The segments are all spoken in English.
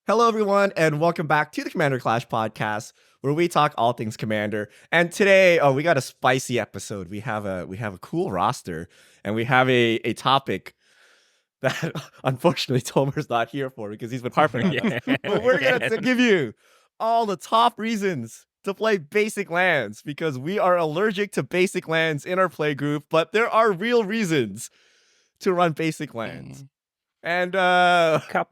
Hello, everyone, and welcome back to the Commander Clash podcast, where we talk all things Commander. And today, we got a spicy episode. We have a cool roster, and we have a topic that unfortunately Tomer's not here for because he's been harping on us. But we're gonna give you all the top reasons to play basic lands because we are allergic to basic lands in our play group, but there are real reasons to run basic lands. And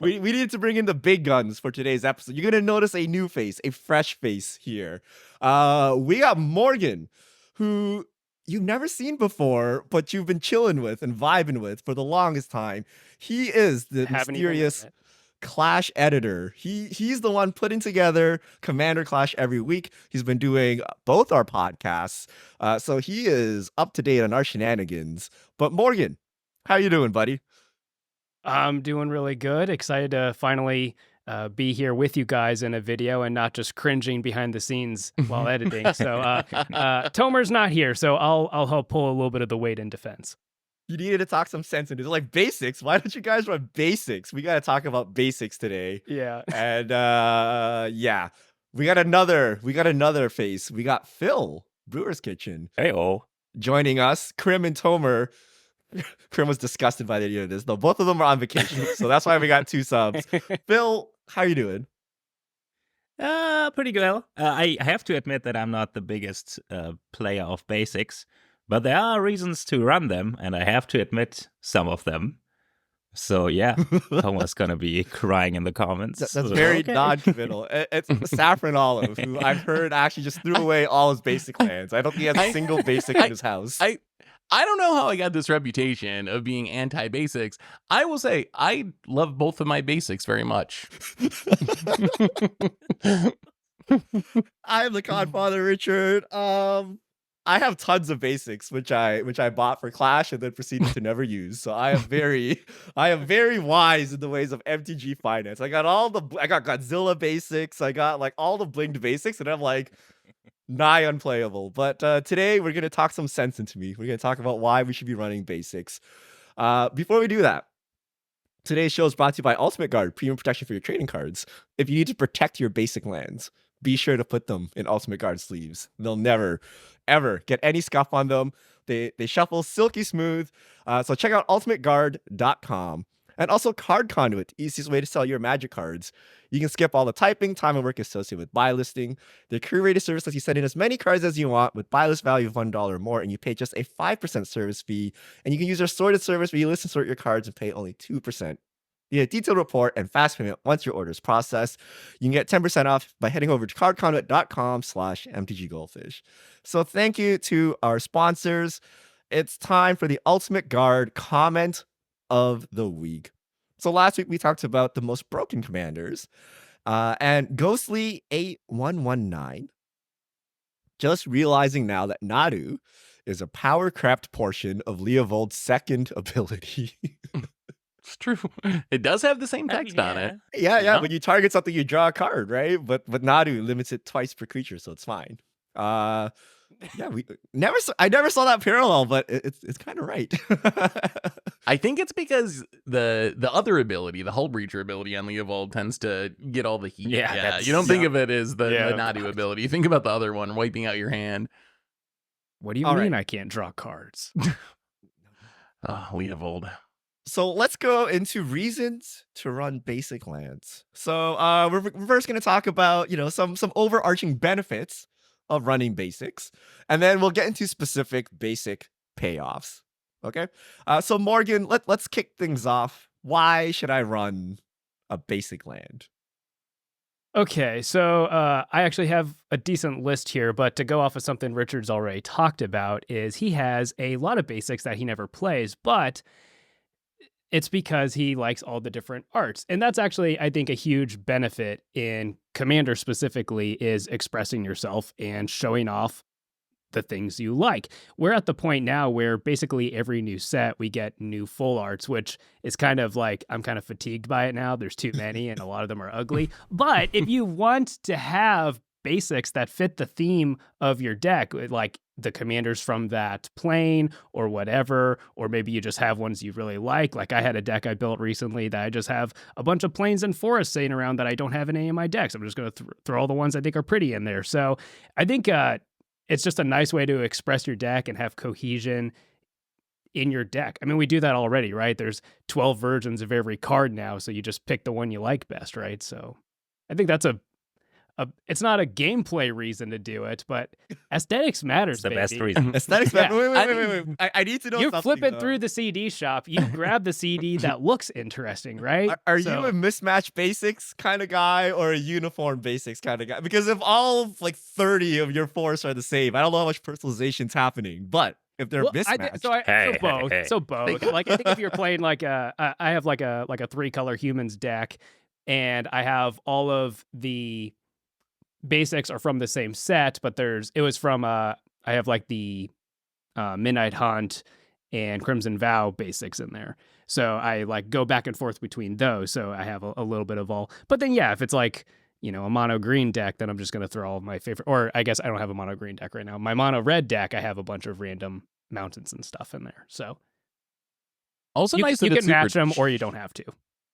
we needed to bring in the big guns for today's episode. You're gonna notice a new face, a fresh face here. We got Morgan, who you've never seen before, but you've been chilling with and vibing with for the longest time. He is the mysterious Clash editor. He's the one putting together Commander Clash every week. He's been doing both our podcasts, so he is up to date on our shenanigans. But Morgan, how you doing, buddy? I'm doing really good. Excited to finally be here with you guys in a video and not just cringing behind the scenes while editing. So Tomer's not here, so I'll help pull a little bit of the weight in defense. You needed to talk some sense into it. Like basics. Why don't you guys run basics? We got to talk about basics today. Yeah. And yeah, we got another face. We got Phil, Brewer's Kitchen. Hey-oh. Joining us. Krim and Tomer. Krim was disgusted by the idea of this, though. Both of them are on vacation, so that's why we got two subs. Phil, how you doing? Pretty well. I have to admit that I'm not the biggest player of basics, but there are reasons to run them, and I have to admit some of them. So yeah, Tomer's gonna be crying in the comments. That's very non-committal. It's Saffron Olive, who I've heard actually just threw away all his basic lands. I don't think he has a single basic in his house. I don't know how I got this reputation of being anti-basics. I will say I love both of my basics very much. I am the Godfather, Richard. I have tons of basics, which I bought for Clash and then proceeded to never use. So I am very wise in the ways of MTG finance. I got Godzilla basics. I got like all the blinged basics, and I'm like nigh unplayable. But today we're gonna talk some sense into me. We're gonna talk about why we should be running basics. Before we do that, today's show is brought to you by Ultimate Guard, premium protection for your trading cards. If you need to protect your basic lands, be sure to put them in Ultimate Guard sleeves. They'll never, ever get any scuff on them. They shuffle silky smooth. So check out ultimateguard.com. And also Card Conduit, easiest way to sell your Magic cards. You can skip all the typing, time, and work associated with buy listing. The curated service lets you send in as many cards as you want with buy list value of $1 or more, and you pay just a 5% service fee. And you can use our sorted service where you list and sort your cards and pay only 2%. You get a detailed report and fast payment once your order is processed. You can get 10% off by heading over to cardconduit.com/mtggoldfish. So thank you to our sponsors. It's time for the Ultimate Guard comment of the week. So last week we talked about the most broken commanders, and Ghostly8119 just realizing now that Nadu is a power crept portion of Leovold's second ability. It's true. It does have the same text on it. Yeah. When you target something, you draw a card, right? But Nadu limits it twice per creature, so it's fine. I never saw that parallel, but it's kind of right. I think it's because the other ability, the Hull Breacher ability on Leovold tends to get all the heat. Yeah. You don't think of it as the Nadu ability. You think about the other one, wiping out your hand. What do you mean I can't draw cards? Leovold. So let's go into reasons to run basic lands. So we're first going to talk about some overarching benefits of running basics, and then we'll get into specific basic payoffs. Okay. So Morgan, let's kick things off. Why should I run a basic land? Okay, so I actually have a decent list here, but to go off of something Richard's already talked about is he has a lot of basics that he never plays, but it's because he likes all the different arts. And that's actually, I think, a huge benefit in Commander specifically is expressing yourself and showing off the things you like. We're at the point now where basically every new set we get new full arts, which is kind of like, I'm kind of fatigued by it now. There's too many and a lot of them are ugly. But if you want to have basics that fit the theme of your deck, like the commanders from that plane or whatever, or maybe you just have ones you really like. Like I had a deck I built recently that I just have a bunch of plains and forests sitting around that I don't have in any of my decks. I'm just going to throw all the ones I think are pretty in there. So I think it's just a nice way to express your deck and have cohesion in your deck. I mean, we do that already, right? There's 12 versions of every card now, so you just pick the one you like best, right? So I think that's it's not a gameplay reason to do it, but aesthetics matters. It's the baby. best reason. Aesthetics. Yeah. Wait. I need to know. You're something, flipping though. through the CD shop. You grab the CD that looks interesting, right? Are you a mismatch basics kind of guy or a uniform basics kind of guy? Because if all like 30 of your forests are the same, I don't know how much personalization's happening, but if they're mismatched, so both. Like I think if you're playing like I have like a 3-color humans deck, and I have all of the basics are from the same set, but it was from I have like the Midnight Hunt and Crimson Vow basics in there. So I like go back and forth between those. So I have a little bit of all. But then yeah, if it's like, a mono green deck, then I'm just going to throw all of my favorite, or I guess I don't have a mono green deck right now. My mono red deck, I have a bunch of random mountains and stuff in there. So also you, nice you that can match them or you don't have to.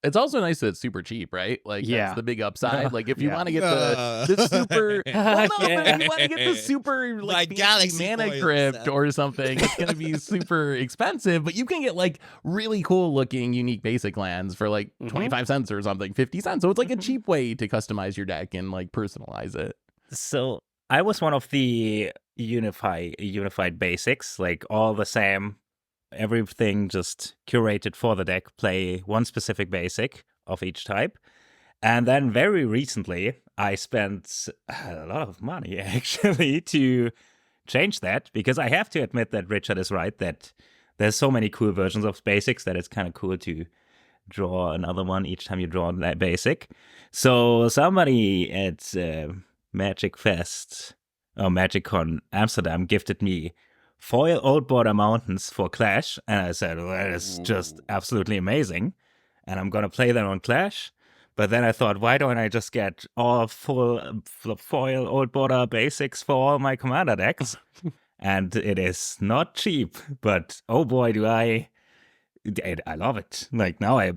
It's also nice that it's super cheap, right? Like, that's the big upside. Like, if you want to get the super, if you want to get the super like Galaxy mana foils crypt set. or something, it's gonna be super expensive. But you can get like really cool looking unique basic lands for like 25 cents or something, 50 cents. So it's like a cheap way to customize your deck and like personalize it. So I was one of the unified basics, like all the same. Everything just curated for the deck, play one specific basic of each type. And then very recently, I spent a lot of money actually to change that, because I have to admit that Richard is right, that there's so many cool versions of basics that it's kind of cool to draw another one each time you draw that basic. So somebody at Magic Fest or MagicCon Amsterdam gifted me foil Old Border Mountains for Clash, and I said, well, that is just absolutely amazing, and I'm gonna play that on Clash. But then I thought, why don't I just get all full foil Old Border basics for all my commander decks? And it is not cheap, but oh boy, do I love it. Like now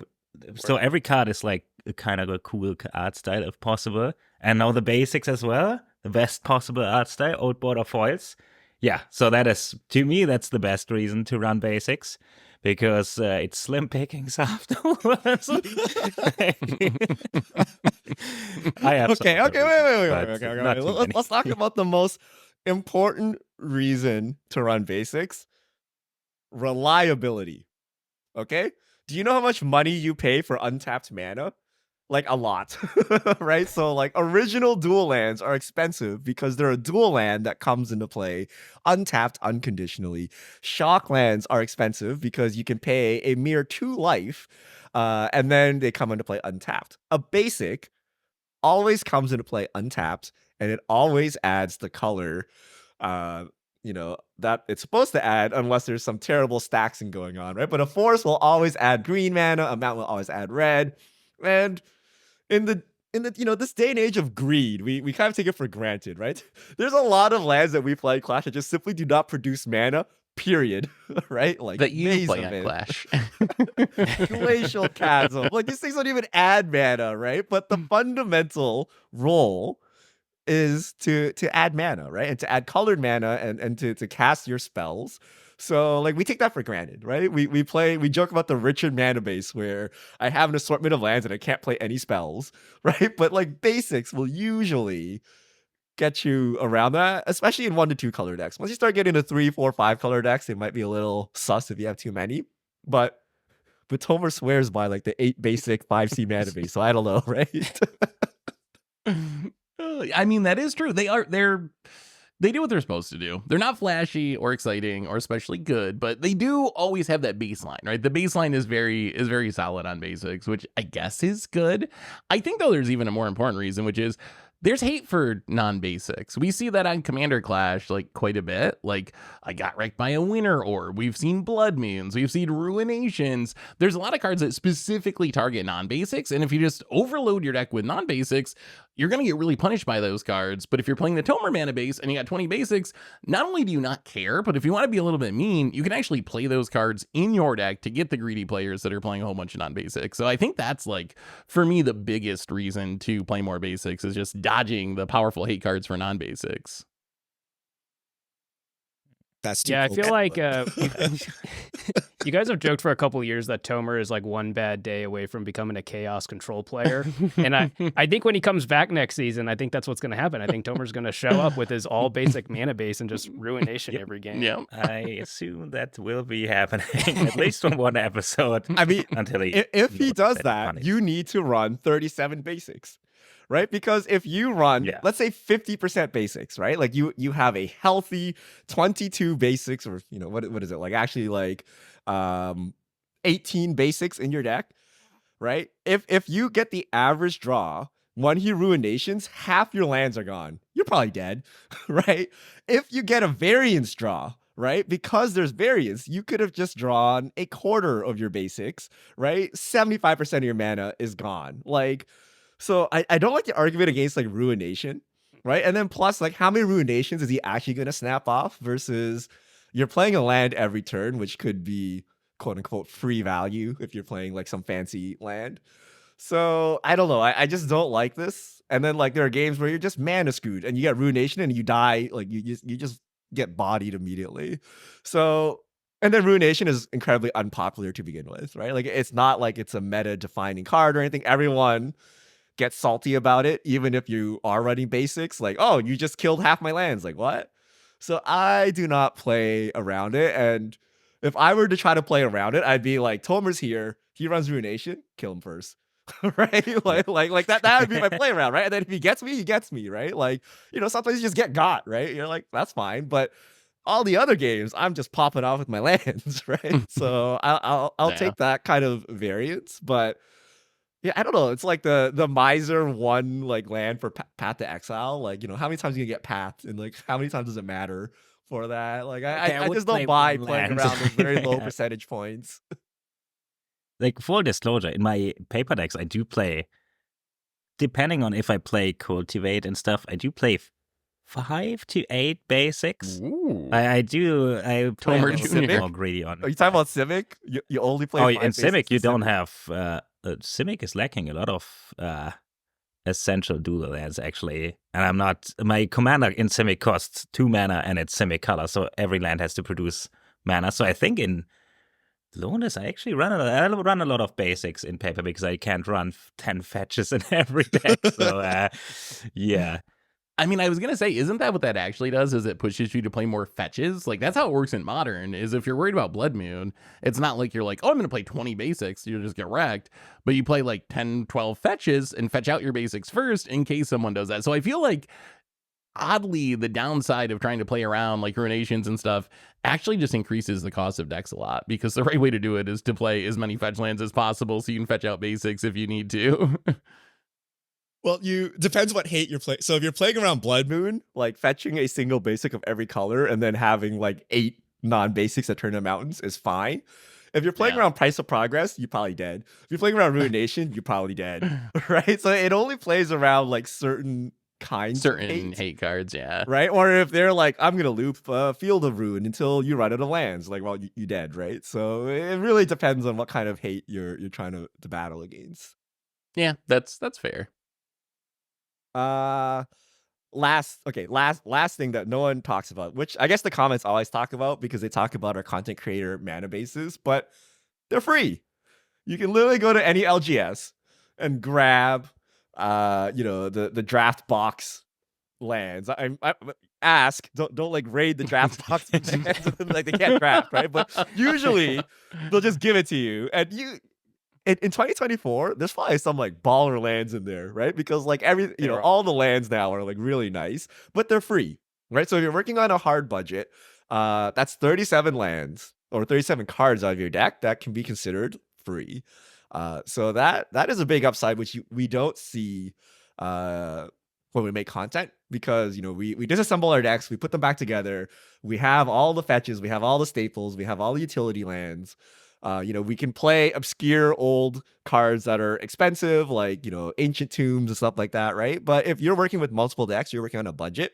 so every card is like kind of a cool art style if possible, and now the basics as well, the best possible art style, Old Border foils. Yeah, so that is, to me, that's the best reason to run basics, because it's slim pickings afterwards. I have Okay, wait. Let's talk about the most important reason to run basics: reliability. Okay, do you know how much money you pay for untapped mana? Like a lot, right? So like original dual lands are expensive because they're a dual land that comes into play untapped unconditionally. Shock lands are expensive because you can pay a mere 2 life and then they come into play untapped. A basic always comes into play untapped, and it always adds the color that it's supposed to add, unless there's some terrible staxing going on, right? But a forest will always add green mana, a mountain will always add red, and in the this day and age of greed, we kind of take it for granted, right? There's a lot of lands that we play in Clash that just simply do not produce mana, period. Right? Like that you Maze play of on it. Clash. Glacial Chasm. Like these things don't even add mana, right? But the fundamental role is to add mana, right? And to add colored mana and to cast your spells. So like we take that for granted, right? We joke about the Richard mana base where I have an assortment of lands and I can't play any spells, right? But like basics will usually get you around that, especially in 1 to 2 color decks. Once you start getting to 3, 4, 5 color decks, it might be a little sus if you have too many. But Tomer swears by like the 8 basic 5C mana base, so I don't know, right? I mean, that is true. They do what they're supposed to do. They're not flashy or exciting or especially good, but they do always have that baseline, right? The baseline is very solid on basics, which I guess is good. I think though there's even a more important reason, which is There's hate for non-basics. We see that on Commander Clash like quite a bit. Like, I got wrecked by a winter orb. We've seen Blood Moons. We've seen Ruinations. There's a lot of cards that specifically target non-basics, and if you just overload your deck with non-basics, you're going to get really punished by those cards. But if you're playing the Tomer mana base and you got 20 basics, not only do you not care, but if you want to be a little bit mean, you can actually play those cards in your deck to get the greedy players that are playing a whole bunch of non-basics. So I think that's like, for me, the biggest reason to play more basics is just dodging the powerful hate cards for non-basics. That's I feel like you guys have joked for a couple years that Tomer is like one bad day away from becoming a chaos control player. And I think when he comes back next season, I think that's what's going to happen. I think Tomer's going to show up with his all basic mana base and just Ruination every game. Yeah, I assume that will be happening at least on one episode. I mean, until if he does that, you need to run 37 basics. Right? Because if you run, let's say 50% basics, right? Like you have a healthy 22 basics, or what is it? Like actually like 18 basics in your deck, right? If you get the average draw, one he Ruinations, half your lands are gone. You're probably dead, right? If you get a variance draw, right? Because there's variance, you could have just drawn a quarter of your basics, right? 75% of your mana is gone. Like, so I don't like the argument against like Ruination, right? And then plus, like, how many Ruinations is he actually going to snap off versus you're playing a land every turn, which could be quote unquote free value if you're playing like some fancy land. So I don't know. I just don't like this. And then like there are games where you're just mana screwed and you get Ruination and you die. Like you just get bodied immediately. So, and then Ruination is incredibly unpopular to begin with, right? Like it's not like it's a meta defining card or anything. Everyone get salty about it, even if you are running basics. Like, oh, you just killed half my lands. Like, what? So I do not play around it. And if I were to try to play around it, I'd be like, Tomer's here. He runs Ruination. Kill him first. Right? Like that would be my play around, right? And then if he gets me, right? Like, sometimes you just get got, right? You're like, that's fine. But all the other games, I'm just popping off with my lands, right? So I'll take that kind of variance. But yeah, I don't know. It's like the miser one like land for Path to Exile. Like, how many times you get Path, and like how many times does it matter for that? Like I just don't buy playing around those very low percentage points. Like full disclosure, in my paper decks, I do play, depending on if I play Cultivate and stuff, I do play 5 to 8 basics. Ooh. I do. I play Tomer a little bit Jr. more greedy on. Are you talking about Simic? You only play. Oh, 5 in basics Simic you don't Simic? have. Simic is lacking a lot of essential dual lands actually, and I'm not. My commander in Simic costs 2 mana and it's Simic color, so every land has to produce mana. So I think in Lowness I actually run a lot of basics in paper because I can't run 10 fetches in every deck. So yeah. I mean, I was going to say, isn't that what that actually does? Is it pushes you to play more fetches? Like, that's how it works in Modern, is if you're worried about Blood Moon, it's not like you're like, oh, I'm going to play 20 basics. You'll just get wrecked. But you play like 10, 12 fetches and fetch out your basics first in case someone does that. So I feel like, oddly, the downside of trying to play around like Ruinations and stuff actually just increases the cost of decks a lot, because the right way to do it is to play as many fetch lands as possible so you can fetch out basics if you need to. Well, depends what hate you're playing. So if you're playing around Blood Moon, like fetching a single basic of every color and then having like 8 non-basics that turn into mountains is fine. If you're playing around Price of Progress, you're probably dead. If you're playing around Ruination, you're probably dead. Right? So it only plays around like certain kinds of hate cards, yeah. Right? Or if they're like, I'm gonna loop Field of Ruin until you run out of lands, like, well, you dead, right? So it really depends on what kind of hate you're trying to battle against. Yeah, that's fair. Last thing that no one talks about, which I guess the comments always talk about because they talk about our content creator mana bases, but they're free. You can literally go to any LGS and grab the draft box lands. I ask, don't like raid the draft box lands, like they can't draft, right? But usually they'll just give it to you, and in 2024, there's probably some like baller lands in there, right? Because like all the lands now are like really nice, but they're free, right? So if you're working on a hard budget, that's 37 lands or 37 cards out of your deck that can be considered free. So that is a big upside, which we don't see when we make content, because we disassemble our decks, we put them back together, we have all the fetches, we have all the staples, we have all the utility lands. We can play obscure old cards that are expensive, like ancient tombs and stuff like that, right? But if you're working with multiple decks, you're working on a budget,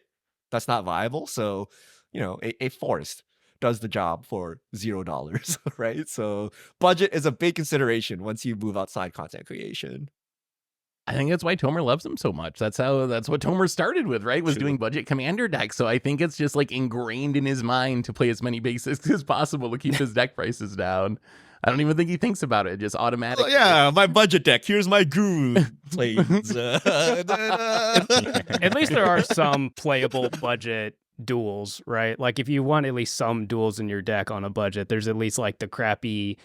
that's not viable. So a forest does the job for $0, right? So budget is a big consideration once you move outside content creation. I think that's why Tomer loves them so much. That's what Tomer started with, right? Was True. doing budget commander decks. So I think it's just like ingrained in his mind to play as many basics as possible to keep his deck prices down. I don't even think he thinks about it. Just automatically. Yeah, my budget deck. Here's my guru planes. At least there are some playable budget duels, right? Like if you want at least some duels in your deck on a budget, there's at least like the crappy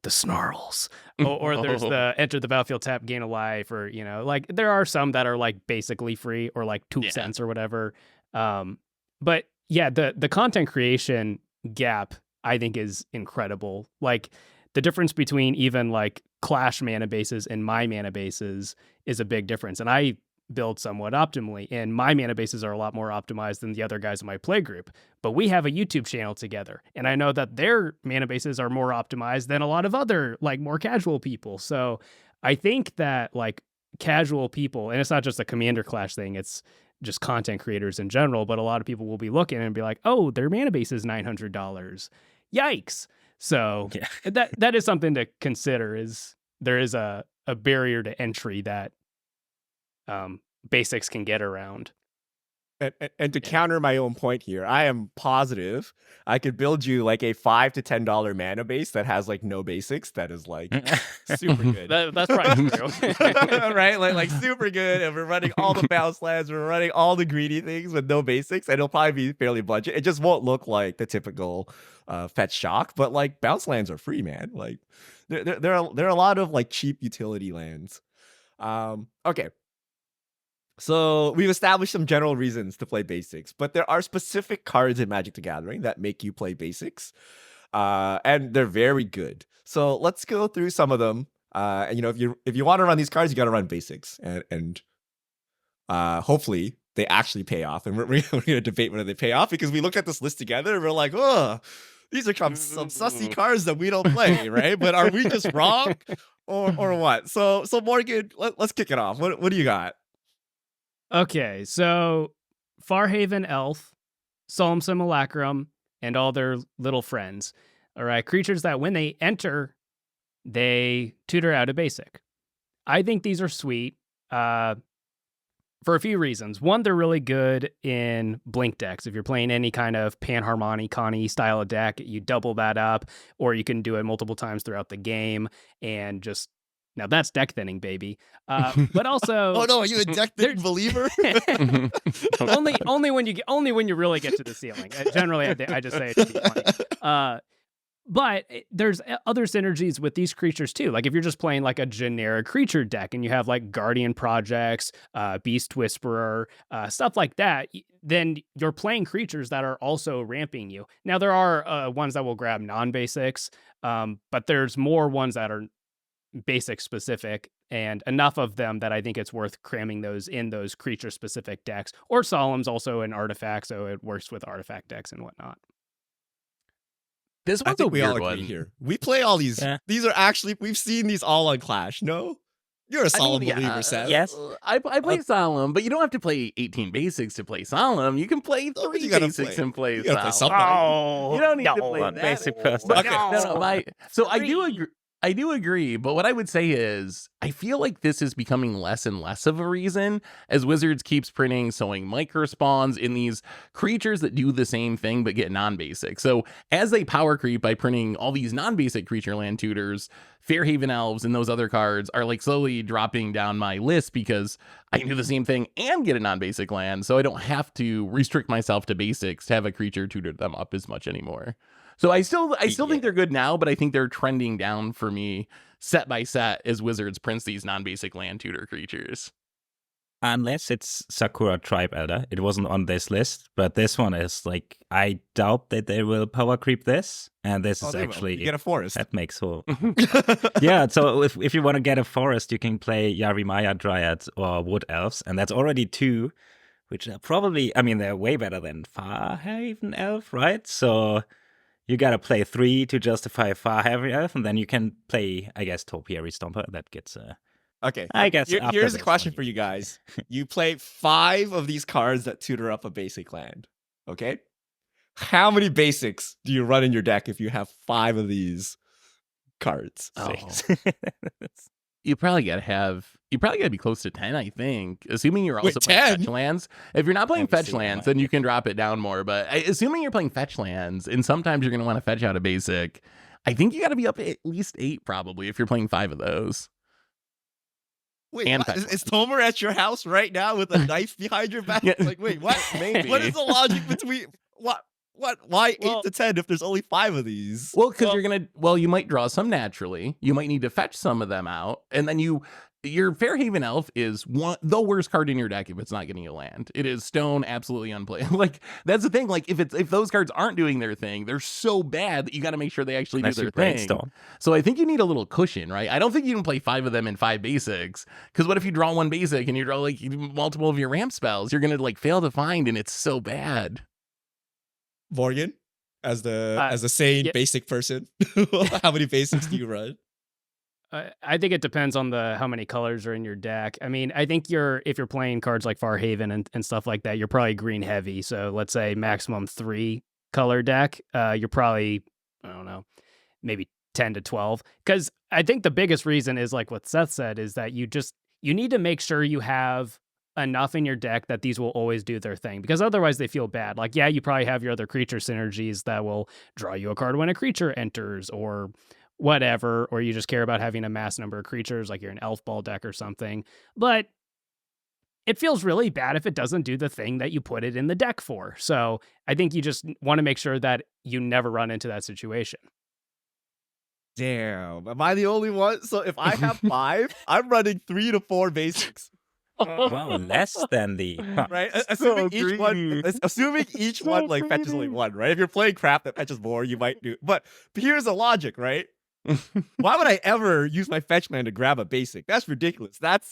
the snarls or there's the enter the battlefield, tap, gain a life, or like there are some that are like basically free or like 2 cents or whatever. But yeah, the content creation gap I think is incredible. Like the difference between even like Clash mana bases and my mana bases is a big difference, and I build somewhat optimally, and my mana bases are a lot more optimized than the other guys in my play group. But we have a YouTube channel together, and I know that their mana bases are more optimized than a lot of other like more casual people. So I think that like casual people, and it's not just a Commander Clash thing, it's just content creators in general, but a lot of people will be looking and be like, oh, their mana base is $900. Yikes. So that is something to consider, is there is a barrier to entry that basics can get around. And to counter my own point here, I am positive I could build you like a $5 to $10 mana base that has like no basics. That is like super good. That's probably true, right? Like super good. And we're running all the bounce lands, we're running all the greedy things with no basics, and it'll probably be fairly budget. It just won't look like the typical fetch shock, but like bounce lands are free, man. Like there are a lot of like cheap utility lands. Okay. So we've established some general reasons to play basics, but there are specific cards in Magic the Gathering that make you play basics, and they're very good. So let's go through some of them. And if you want to run these cards, you got to run basics, and hopefully they actually pay off. And we're going to debate whether they pay off, because we look at this list together and we're like, oh, these are some sussy cards that we don't play, right? But are we just wrong, or what? So Morgan, let's kick it off. What do you got? Okay, so Farhaven Elf, Solemn Simulacrum, and all their little friends. All right, creatures that when they enter, they tutor out a basic. I think these are sweet for a few reasons. One, they're really good in blink decks. If you're playing any kind of Panharmonic, Connie style of deck, you double that up, or you can do it multiple times throughout the game and just... Now that's deck thinning, baby. But also, oh no, are you a deck thinning believer? only when you really get to the ceiling. Generally, I just say it to be funny. But there's other synergies with these creatures too. Like if you're just playing like a generic creature deck and you have like Guardian Projects, Beast Whisperer, stuff like that, then you're playing creatures that are also ramping you. Now there are ones that will grab non-basics, but there's more ones that are basic specific, and enough of them that I think it's worth cramming those in those creature specific decks. Or Solemn's also an artifact, so it works with artifact decks and whatnot. This one's a weird one here. We play all these. Yeah. These are actually, we've seen these all on Clash. No? You're a Solemn believer, Seth. Yes. I play Solemn, but you don't have to play 18 basics to play Solemn. You can play 3 basics and play Solemn. Oh, you don't need to play that. Basic person. Okay. No, so I do agree. I do agree, but what I would say is I feel like this is becoming less and less of a reason as Wizards keeps printing sewing microspawns in these creatures that do the same thing but get non-basic. So as they power creep by printing all these non-basic creature land tutors, Fairhaven Elves and those other cards are like slowly dropping down my list because I can do the same thing and get a non-basic land, so I don't have to restrict myself to basics to have a creature tutor them up as much anymore. So I still think they're good now, but I think they're trending down for me set by set as Wizards prints these non-basic land tutor creatures. Unless it's Sakura Tribe Elder. It wasn't on this list, but this one is like, I doubt that they will power creep this. And this is actually... You get a forest. That makes so... Yeah, so if you want to get a forest, you can play Yarimaya Dryad or Wood Elves. And that's already 2, which are probably... I mean, they're way better than Farhaven Elf, right? So you got to play 3 to justify Farhaven Elf. And then you can play, I guess, Topiary Stomper. That gets... Okay, I guess here's a question for you guys. You play 5 of these cards that tutor up a basic land, okay? How many basics do you run in your deck if you have 5 of these cards? Oh. You probably gotta be close to 10, I think. Assuming you're also playing fetch lands. If you're not playing fetch lands, then you can drop it down more. But assuming you're playing fetch lands, and sometimes you're gonna want to fetch out a basic, I think you gotta be up at least 8 probably if you're playing 5 of those. Wait, is Tomer at your house right now with a knife behind your back? Like, wait, what? Maybe. What is the logic between what? Why 8 to 10 if there's only 5 of these? Well, because you might draw some naturally. You might need to fetch some of them out, and then your Fairhaven Elf is the worst card in your deck if it's not getting a land. It is stone, absolutely unplayable. Like, that's the thing. Like, if those cards aren't doing their thing, they're so bad that you got to make sure they actually do their thing. So I think you need a little cushion, right? I don't think you can play 5 of them in 5 basics, because what if you draw 1 basic and you draw like multiple of your ramp spells? You're gonna like fail to find, and it's so bad. Morgan, as a sane basic person, how many basics do you run? I think it depends on how many colors are in your deck. I mean, I think if you're playing cards like Farhaven and stuff like that, you're probably green heavy. So let's say maximum 3 color deck. You're probably, I don't know, maybe 10 to 12. Because I think the biggest reason is like what Seth said, is that you need to make sure you have enough in your deck that these will always do their thing, because otherwise they feel bad. Like, yeah, you probably have your other creature synergies that will draw you a card when a creature enters or whatever, or you just care about having a mass number of creatures, like you're an elf ball deck or something. But it feels really bad if it doesn't do the thing that you put it in the deck for. So I think you just want to make sure that you never run into that situation. Damn, am I the only one? So if I have 5, I'm running 3 to 4 basics. Well, less than the right. Assuming each one like fetches only 1, right? If you're playing crap that fetches more, you might do. But here's the logic, right? Why would I ever use my fetch land to grab a basic? That's ridiculous. That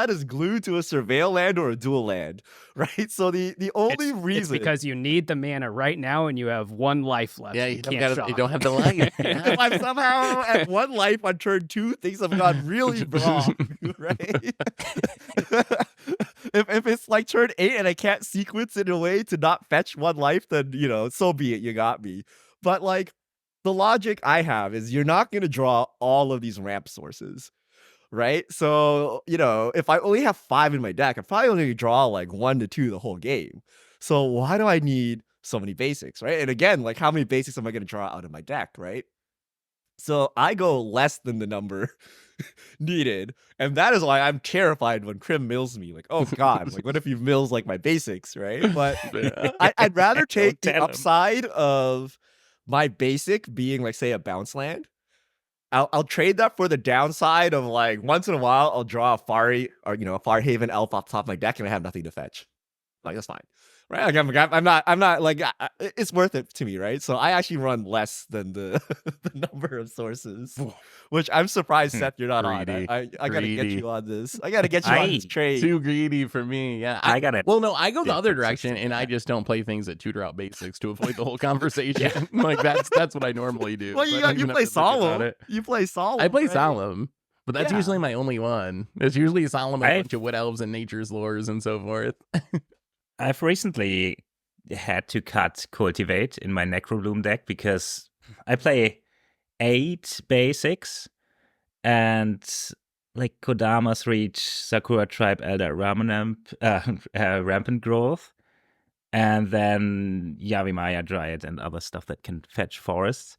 is glued to a Surveyor land or a dual land, right? So the only reason it's because you need the mana right now and you have 1 life left. Yeah, you don't have the life. If I'm somehow at 1 life on turn 2, things have gone really wrong, right? if it's like turn 8 and I can't sequence in a way to not fetch 1 life, then so be it. You got me. But like, the logic I have is you're not going to draw all of these ramp sources, right? So, if I only have 5 in my deck, I'm probably only going to draw like 1 to 2 the whole game. So why do I need so many basics, right? And again, like, how many basics am I going to draw out of my deck, right? So I go less than the number needed. And that is why I'm terrified when Krim mills me. Like, oh God, like what if he mills like my basics, right? But I'd rather take the upside of my basic being like, say, a bounce land. I'll trade that for the downside of like once in a while I'll draw a Farhaven Elf off the top of my deck and I have nothing to fetch. Like, that's fine, right? Like, I'm not like, it's worth it to me, right? So I actually run less than the number of sources, which I'm surprised, Seth, you're not on. I gotta get you on this. I gotta get you on this trade. Too greedy for me. Yeah, I got it. Well, no, I go the other direction, and I just don't play things that tutor out basics to avoid the whole conversation. Like that's what I normally do. Well, you play Solemn. You play Solemn. I play right? Solemn. But that's usually my only one. It's usually Solemn, a bunch of Wood Elves and Nature's Lures and so forth. I've recently had to cut Cultivate in my Necrobloom deck because I play 8 basics and like Kodama's Reach, Sakura Tribe Elder, Rampant Growth, and then Yarimaya Dryad and other stuff that can fetch forests.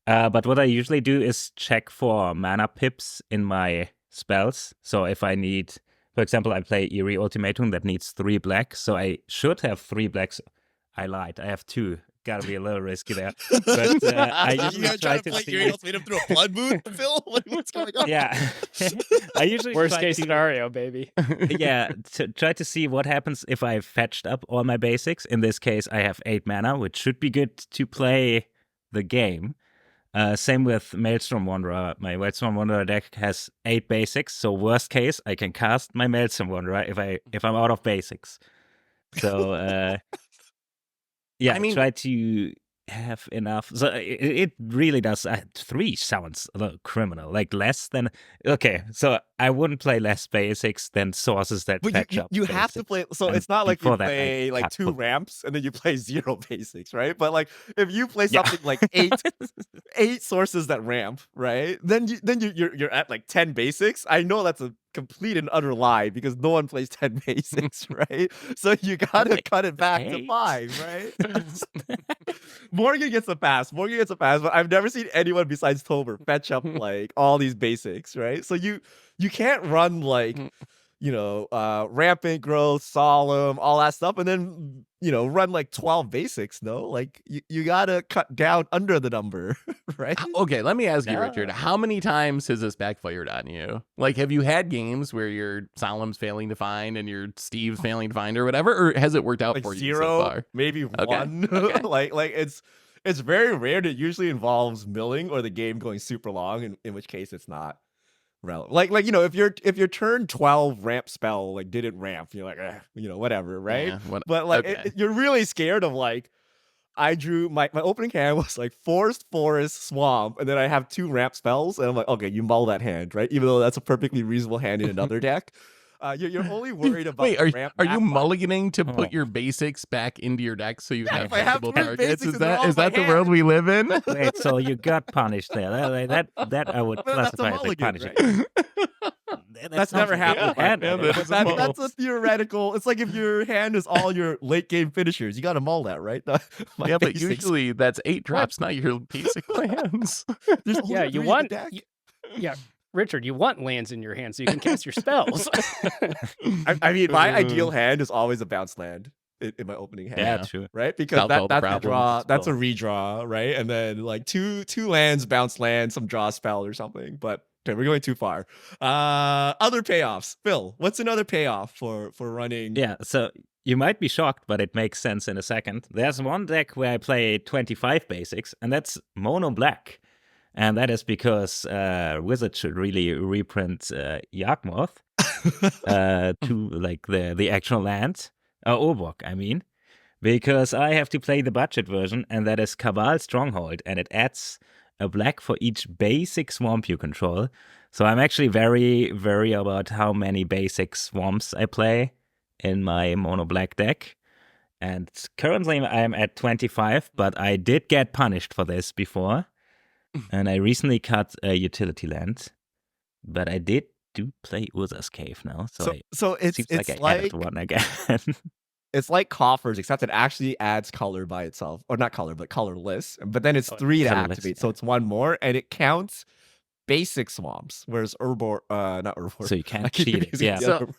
But what I usually do is check for mana pips in my spells. So if I need... For example, I play Eerie Ultimatum that needs 3 black, so I should have 3 blacks. I lied. I have 2 gotta be a little risky there. But I usually try to see. You made him through a blood moon, Phil. What's going on? Yeah, I usually Worst try case to, scenario, baby. yeah, to try to see what happens if I fetched up all my basics. In this case, I have 8 mana, which should be good to play the game. Same with Maelstrom Wanderer. My Maelstrom Wanderer deck has 8 basics, so worst case, I can cast my Maelstrom Wanderer if I'm out of basics. So yeah, I mean- try to have enough. So it really does. 3 sounds a little criminal, like less than. Okay, so I wouldn't play less basics than sources that But fetch up. you have to play. So And it's not like you before that, I play like cut 2 both. ramps and then you play 0 basics, right? But like if you play something like 8 sources that ramp, right? Then you're at like 10 basics. I know that's a complete and utter lie because no one plays 10 basics, right? So you gotta cut it back to 5, right? Morgan gets a pass. But I've never seen anyone besides Tober fetch up like all these basics, right? So you can't run like rampant growth, solemn, all that stuff, and then run like 12 basics. No, like you gotta cut down under the number, right? Okay, let me ask you, Yeah. Richard, how many times has this backfired on you? Like, have you had games where your Solemn's failing to find and your Steve's failing to find or whatever, or has it worked out Like for you 0, so far? maybe Okay, 1. okay. like it's very rare. It usually involves milling or the game going super long, in which case it's not relevant. Like if your turn 12 ramp spell like didn't ramp, you're like whatever, right? Yeah, But like okay. you're really scared of like I drew my opening hand was like forest, swamp, and then I have 2 ramp spells, and I'm like, okay, you mull that hand, right? Even though that's a perfectly reasonable hand in another deck. You're only worried about Wait, the ramp are you map fight. mulliganing to Oh. put your basics back into your deck so you Yeah, have if I have multiple 3 targets? basics Is and they're all that in my the world hand. we live in? Wait, so you got punished there? That I would Well, that's a classify as like mulligan, punishing. right? That's never happened. Yeah, man. that But is a that's a mulligan. theoretical. It's like if your hand is all your late game finishers, you got to mull that, right? My Yeah, but basics. usually that's 8 drops, not your basic lands. There's only Yeah, 3 you in want. the deck. Yeah, Richard, you want lands in your hand so you can cast your spells. I mean, my ideal hand is always a bounce land in my opening hand. Yeah, Yeah. true. Right, because Solved all the that's a problems. draw. That's a Well. redraw, right? And then like two lands, bounce land, some draw spell or something. But okay, we're going too far. Other payoffs, Phil. What's another payoff for running? Yeah, so you might be shocked, but it makes sense in a second. There's one deck where I play 25 basics, and that's mono black. And that is because Wizards should really reprint Yawgmoth to like the actual land, Urborg, I mean, because I have to play the budget version, and that is Cabal Stronghold, and it adds a black for each basic swamp you control. So I'm actually very, very about how many basic swamps I play in my mono black deck. And currently I'm at 25, but I did get punished for this before. And I recently cut a utility land, but I do play Urza's Cave now, So it seems it's like I added one again. it's like coffers, except it actually adds color by itself, or not color, but colorless. But then it's Oh, 3 to colorless, activate, yeah. so it's 1 more, and it counts basic swamps, whereas Urborg, not Urborg. So you I can't keep cheat it, confusing yeah. the So,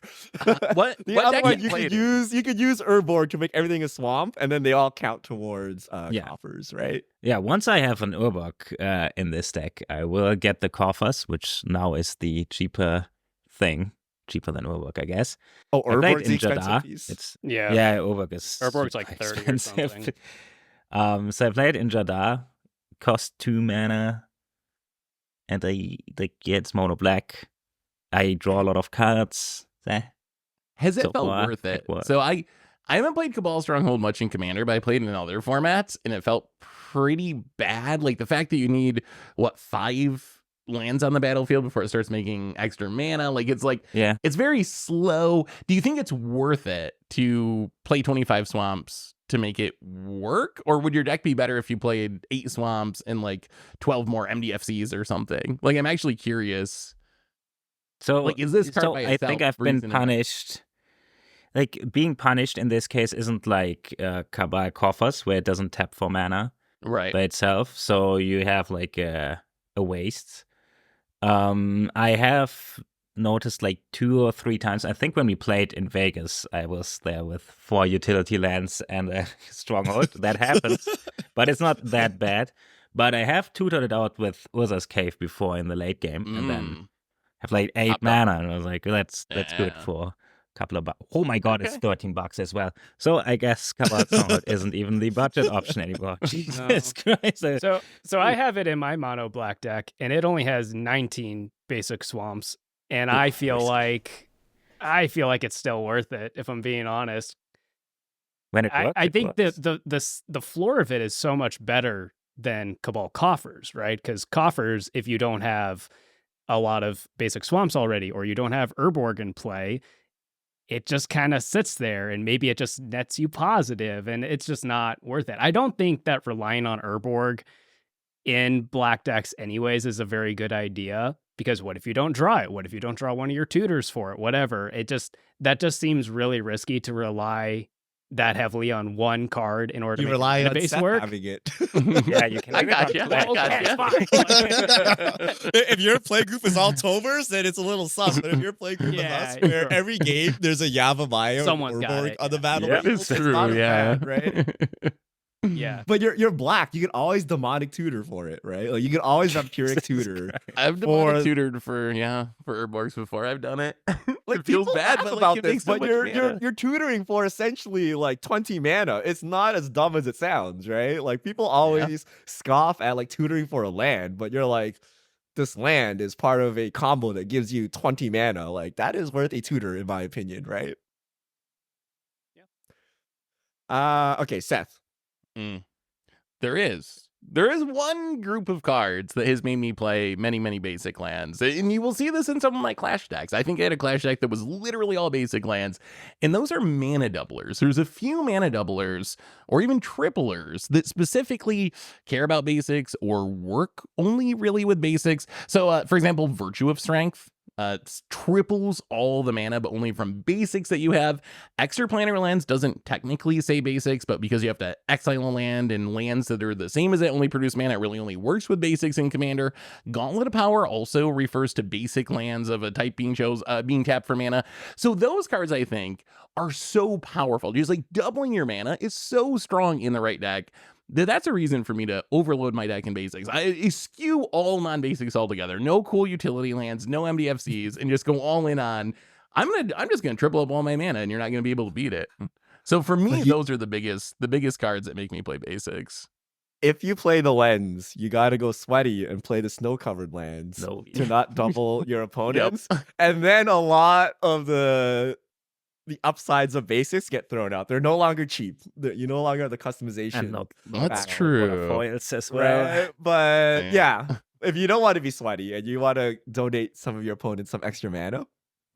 other- what the what other deck one you you played could use Urborg to make everything a swamp, and then they all count towards Yeah. coffers, right? Yeah, once I have an Urborg in this deck, I will get the coffers, which now is the cheaper thing. Cheaper than Urborg, I guess. Oh, I played Urborg's the in expensive Jadar. piece. It's Yeah. Urborg is Urborg's super like 30 or expensive. something. So I played in Jadar, cost 2 mana, and it's mono black. I draw a lot of cards. Has it So felt far, worth it it? was. So I haven't played Cabal Stronghold much in Commander, but I played in other formats, and it felt pretty bad. Like the fact that you need 5 lands on the battlefield before it starts making extra mana. Like Yeah. it's very slow. Do you think it's worth it to play 25 swamps to make it work, or would your deck be better if you played 8 swamps and like 12 more MDFCs or something? Like I'm actually curious. So, Like, is this card by I think itself I've been reason enough? punished. Like, being punished in this case isn't like Cabal Coffers, where it doesn't tap for mana Right. by itself. So you have like a waste. I have noticed like 2 or 3 times. I think when we played in Vegas, I was there with 4 utility lands and a stronghold. That happens, but it's not that bad. But I have tutored it out with Urza's Cave before in the late game, and then have like 8 mana, and I was like, that's good for a couple of bucks. Oh my god, it's $13 as well. So I guess Cabal Stronghold isn't even the budget option anymore. Jesus Christ. So I have it in my mono black deck, and it only has 19 basic swamps, and I feel like it's still worth it, if I'm being honest. When it works, I think the floor of it is so much better than Cabal Coffers, right? Because Coffers, if you don't have a lot of basic swamps already, or you don't have Urborg in play, it just kind of sits there, and maybe it just nets you positive, and it's just not worth it. I don't think that relying on Urborg in black decks anyways is a very good idea, because what if you don't draw it? What if you don't draw one of your tutors for it? Whatever. That just seems really risky to rely that heavily on one card in order to make rely the on base Seth work. having it. Yeah, you can. I got you. If your playgroup is all Tomers, then it's a little sus. But if your playgroup is us, where every game there's a Yavimaya Someone's or got Urborg it, on the yeah. battlefield, It's true. not as Yeah. bad, right? Yeah. But you're black. You can always demonic tutor for it, right? Like you can always have Pyrrhic tutor. I've demonic tutored for Urborgs before. I've done it. Like it feels people bad, laugh but about like, it this, makes so but much mana. you're tutoring for essentially like 20 mana. It's not as dumb as it sounds, right? Like people always scoff at like tutoring for a land, but you're like, this land is part of a combo that gives you 20 mana. Like that is worth a tutor, in my opinion, right? Yeah. Okay, Seth. There is one group of cards that has made me play many, many basic lands. And you will see this in some of my Clash decks. I think I had a Clash deck that was literally all basic lands. And those are mana doublers. There's a few mana doublers or even triplers that specifically care about basics or work only really with basics. So, for example, Virtue of Strength. Triples all the mana, but only from basics that you have. Extraplanar lands doesn't technically say basics, but because you have to exile a land, and lands that are the same as it only produce mana, it really only works with basics in Commander. Gauntlet of Power also refers to basic lands of a type being tapped for mana. So those cards, I think, are so powerful. Just like doubling your mana is so strong in the right deck. That's a reason for me to overload my deck in basics. I skew all non-basics altogether. No cool utility lands, no MDFCs, and just go all in on, I'm just gonna triple up all my mana, and you're not gonna be able to beat it. So for me, those are the biggest cards that make me play basics. If you play the lens, you gotta go sweaty and play the snow-covered lands to not double your opponents. And then a lot of the upsides of basics get thrown out. They're no longer cheap. You no longer have the customization. That's true. Foils as well. Right? But yeah, if you don't want to be sweaty and you want to donate some of your opponents some extra mana,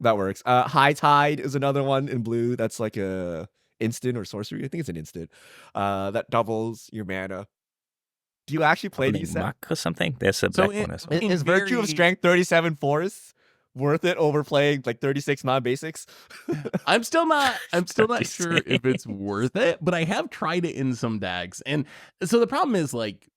that works. High Tide is another one in blue. That's like a instant or sorcery. I think it's an instant. That doubles your mana. Do you actually play these Muck or something? There's a black one as well. Is Virtue of Strength 37 forests worth it over playing like 36 non-basics? I'm still not sure if it's worth it, but I have tried it in some decks. And so the problem is, like,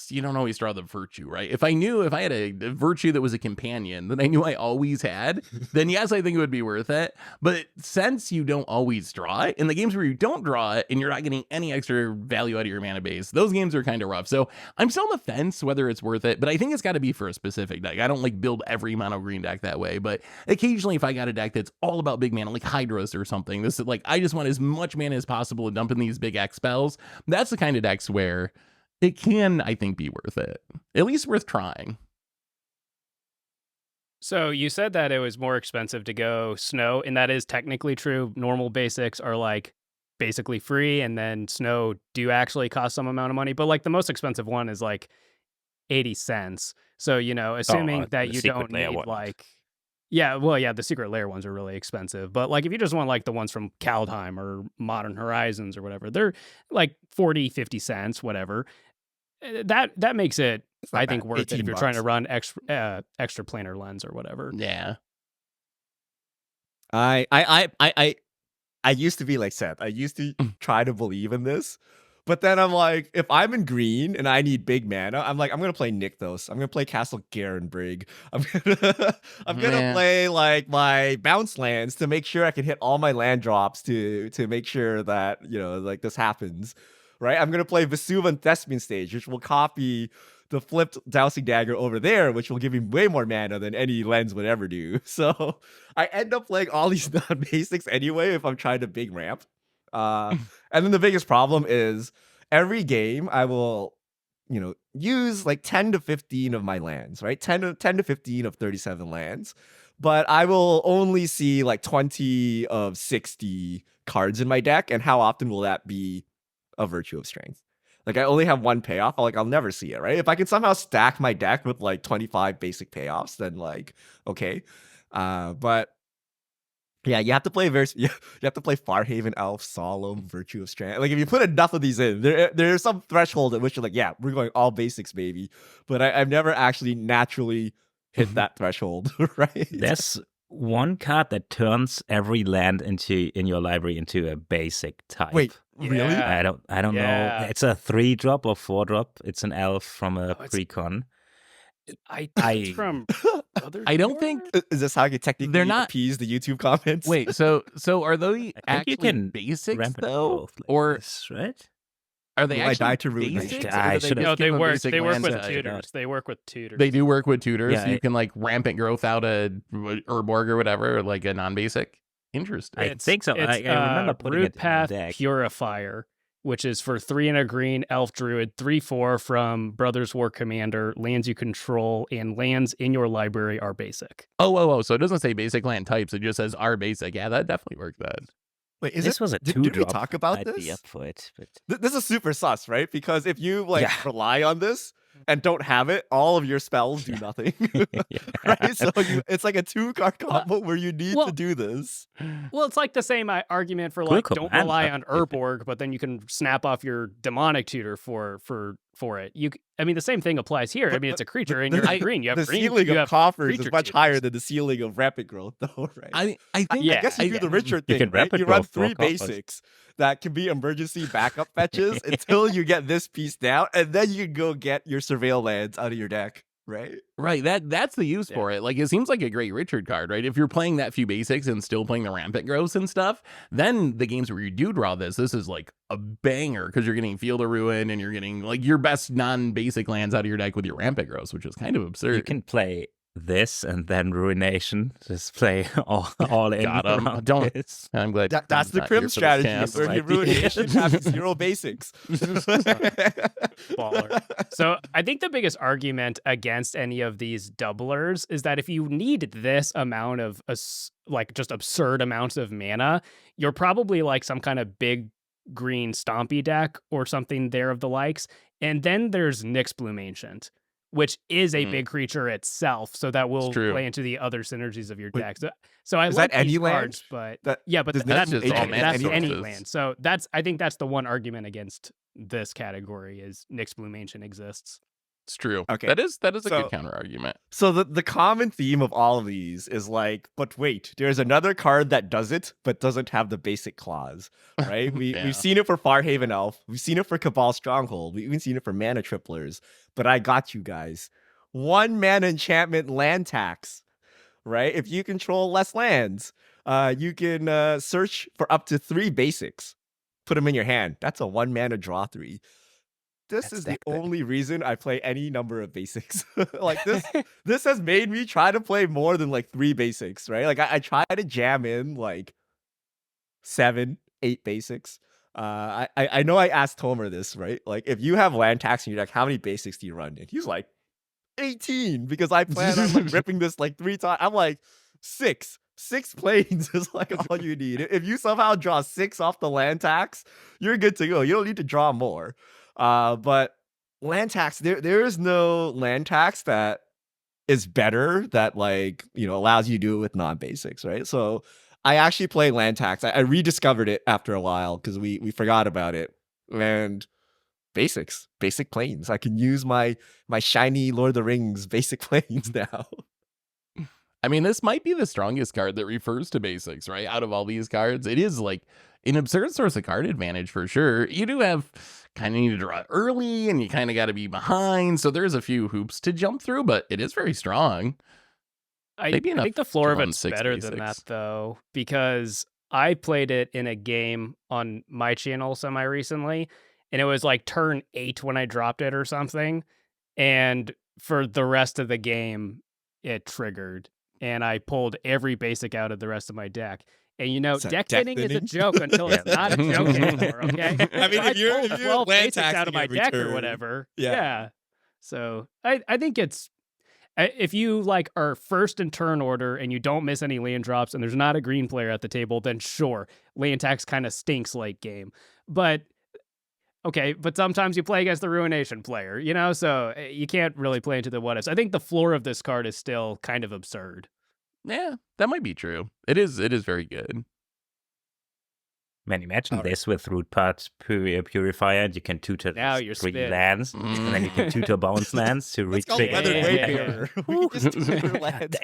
you don't always draw the Virtue, right? If I had a Virtue that was a companion that I knew I always had, then yes, I think it would be worth it. But since you don't always draw it, in the games where you don't draw it and you're not getting any extra value out of your mana base, those games are kind of rough. So I'm still on the fence whether it's worth it, but I think it's got to be for a specific deck. I don't like build every mono green deck that way, but occasionally if I got a deck that's all about big mana, like Hydras or something, this is like, I just want as much mana as possible to dump in these big X spells. That's the kind of decks where it can, I think, be worth it. At least worth trying. So you said that it was more expensive to go snow, and that is technically true. Normal basics are like basically free, and then snow do actually cost some amount of money. But like the most expensive one is like 80 cents. So, assuming that you don't need like... the Secret Lair ones are really expensive. But like if you just want like the ones from Kaldheim or Modern Horizons or whatever, they're like 40, 50 cents, whatever. That makes it, I think, worth it if you're trying to run extra planar lens or whatever. Yeah. I used to be like Seth. I used to try to believe in this, But then I'm like, if I'm in green and I need big mana, I'm like, I'm gonna play Nykthos. I'm gonna play Castle Garenbrig. I'm gonna play like my bounce lands to make sure I can hit all my land drops to make sure that like this happens, right? I'm gonna play Vesuva Thespian Stage, which will copy the flipped Dousing Dagger over there, which will give me way more mana than any lens would ever do. So I end up playing all these non-basics anyway if I'm trying to big ramp. And then the biggest problem is every game I will, use like 10 to 15 of my lands, right? 10 to 15 of 37 lands. But I will only see like 20 of 60 cards in my deck. And how often will that be a Virtue of Strength? Like I only have one payoff. I'll never see it, right? If I can somehow stack my deck with like 25 basic payoffs, then like, okay. But yeah, you have to play you have to play Farhaven Elf, Solemn, Virtue of Strength. Like if you put enough of these in, there's some threshold at which you're like, yeah, we're going all basics, baby. But I've never actually naturally hit that threshold, right? There's one card that turns every land in your library into a basic type. Wait, really? I don't know. It's a 3-drop or 4-drop. It's an elf from a precon. I think it's from I don't think is this how you technically appease the YouTube comments? Wait, so are they actually basics though, or right? Are they actually basics? No, they work. They work with tutors. They work with tutors. They do work with tutors. Yeah, so you can like rampant growth out a Urborg or whatever, like a non-basic. Interesting. I think so. I remember putting Root it Path in the deck. Purifier, which is for 3 and a green elf druid, 3/4 from Brothers War Commander. Lands you control and lands in your library are basic. Oh. So it doesn't say basic land types. It just says are basic. Yeah, that definitely worked then. Wait, this was a 2-drop. Did we talk about I'd this? be up for it, but this is super sus, right? Because if you rely on this and don't have it, all of your spells do nothing, right? So it's like a 2-card combo where you need to do this. Well, it's like the same argument for like don't rely on Urborg, but then you can snap off your demonic tutor for it. I mean, the same thing applies here. I mean, it's a creature, and you're green. You have the green. Ceiling of coffers is much higher than the ceiling of rapid growth, though, right? I guess you do the Richard thing. Right? You run 3 basics that can be emergency backup fetches until you get this piece down, and then you can go get your Surveil lands out of your deck. Right. That's the use for it. Like it seems like a great Richard card, right? If you're playing that few basics and still playing the rampant growths and stuff, then the games where you do draw this is like a banger because you're getting Field of Ruin and you're getting like your best non-basic lands out of your deck with your rampant growths, which is kind of absurd. You can play this and then Ruination. Just play all in. Got 'em. Don't. This. I'm glad that's the Crim strategy where you Ruination having 0 basics. Baller. So I think the biggest argument against any of these doublers is that if you need this amount of like just absurd amounts of mana, you're probably like some kind of big green stompy deck or something there of the likes. And then there's Nyx Bloom Ancient, which is a big creature itself, so that will play into the other synergies of your deck. So I like these cards, but that's just all that's any land. So I think that's the one argument against this category is Nyx Bloom Ancient exists. It's true. Okay. That is a good counter argument. So the common theme of all of these is like, but wait, there's another card that does it, but doesn't have the basic clause, right? We've seen it for Farhaven Elf. We've seen it for Cabal Stronghold. We've even seen it for Mana Triplers. But I got you guys. 1 mana enchantment land tax, right? If you control less lands, you can search for up to 3 basics. Put them in your hand. That's a 1 mana draw 3. This is the only reason I play any number of basics. Like this has made me try to play more than like 3 basics, right? Like I try to jam in like 7, 8 basics. I know I asked Tomer this, right? Like if you have land tax in your deck, how many basics do you run? And he's like 18 because I plan on like ripping this like 3 times. I'm like 6 planes is like all you need. If you somehow draw 6 off the land tax, you're good to go. You don't need to draw more. But land tax, there is no land tax that is better that like, allows you to do it with non-basics, right? So I actually play land tax. I rediscovered it after a while because we forgot about it. And basic planes. I can use my shiny Lord of the Rings basic planes now. I mean, this might be the strongest card that refers to basics, right? Out of all these cards, it is like an absurd source of card advantage for sure. You do have kind of need to draw early, and you kind of got to be behind. So there's a few hoops to jump through, but it is very strong. I think the floor of it's better than that, though, because I played it in a game on my channel semi-recently, and it was like turn 8 when I dropped it or something, and for the rest of the game, it triggered, and I pulled every basic out of the rest of my deck. And, you know, deck thinning is a joke until it's not a joke anymore, okay? I mean, if you're 12 basics land out of my taxing deck every or turn, whatever, yeah. So I think it's... If you like are first in turn order and you don't miss any land drops and there's not a green player at the table, then sure, land tax kind of stinks late game. But okay, but sometimes you play against the Ruination player, you know, so you can't really play into the what ifs. I think the floor of this card is still kind of absurd. Yeah, that might be true. It is very good. Man, imagine this with Root Pot Purifier, and you can tutor now you're 3 spit. lands, and then you can tutor bounce lands to reach It's called Weathered Wayfarer. We can just tutor lands.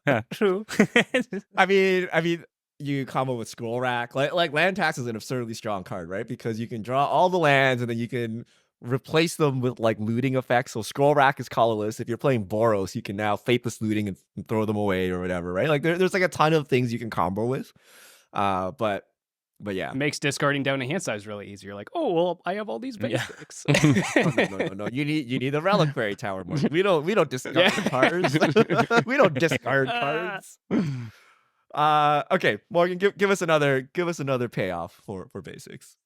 Damn. True. I mean, you combo with Scroll Rack. Like land tax is an absurdly strong card, right? Because you can draw all the lands and then you can replace them with like looting effects. So Scroll Rack is colorless. If you're playing Boros, you can now Faithless Looting and throw them away or whatever, right? Like there's like a ton of things you can combo with. But yeah, it makes discarding down a hand size really easy. You're like, oh well, I have all these basics. No. You need the Reliquary Tower more. We don't discard cards. We don't discard cards. Okay, Morgan, give us another payoff for basics.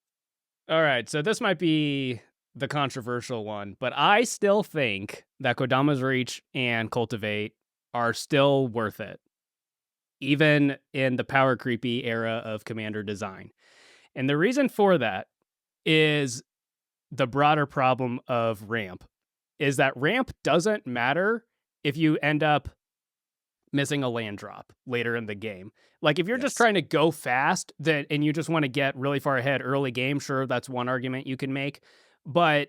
All right, so this might be the controversial one, but I still think that Kodama's Reach and Cultivate are still worth it, even in the power creepy era of Commander design. And the reason for that is the broader problem of ramp, is that ramp doesn't matter if you end up missing a land drop later in the game. Like if you're just trying to go fast and you just want to get really far ahead early game, sure, that's one argument you can make. But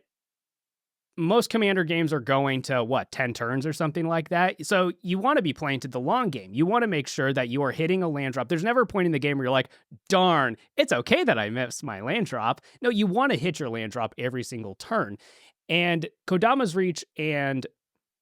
most Commander games are going to 10 turns or something like that. So you want to be playing to the long game. You want to make sure that you are hitting a land drop. There's never a point in the game where you're like, darn, it's okay that I missed my land drop. No, you want to hit your land drop every single turn. And Kodama's Reach and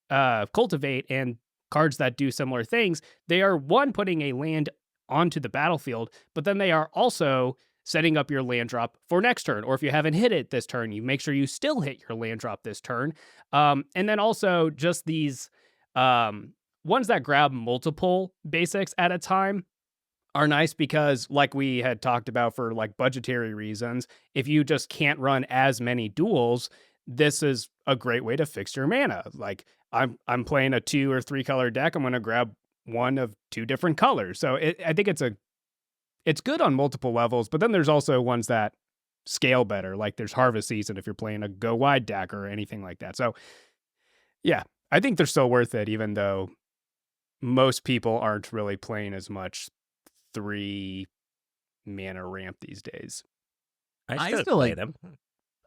Cultivate and cards that do similar things, they are one, putting a land onto the battlefield, but then they are also setting up your land drop for next turn. Or if you haven't hit it this turn, you make sure you still hit your land drop this turn. And then also just these ones that grab multiple basics at a time are nice because, like we had talked about for like budgetary reasons, if you just can't run as many duels, this is a great way to fix your mana. Like I'm playing a 2 or 3 color deck. I'm going to grab one of 2 different colors. So I think it's good on multiple levels, but then there's also ones that scale better. Like there's Harvest Season if you're playing a go wide deck or anything like that. So yeah, I think they're still worth it, even though most people aren't really playing as much 3 mana ramp these days. I still like them.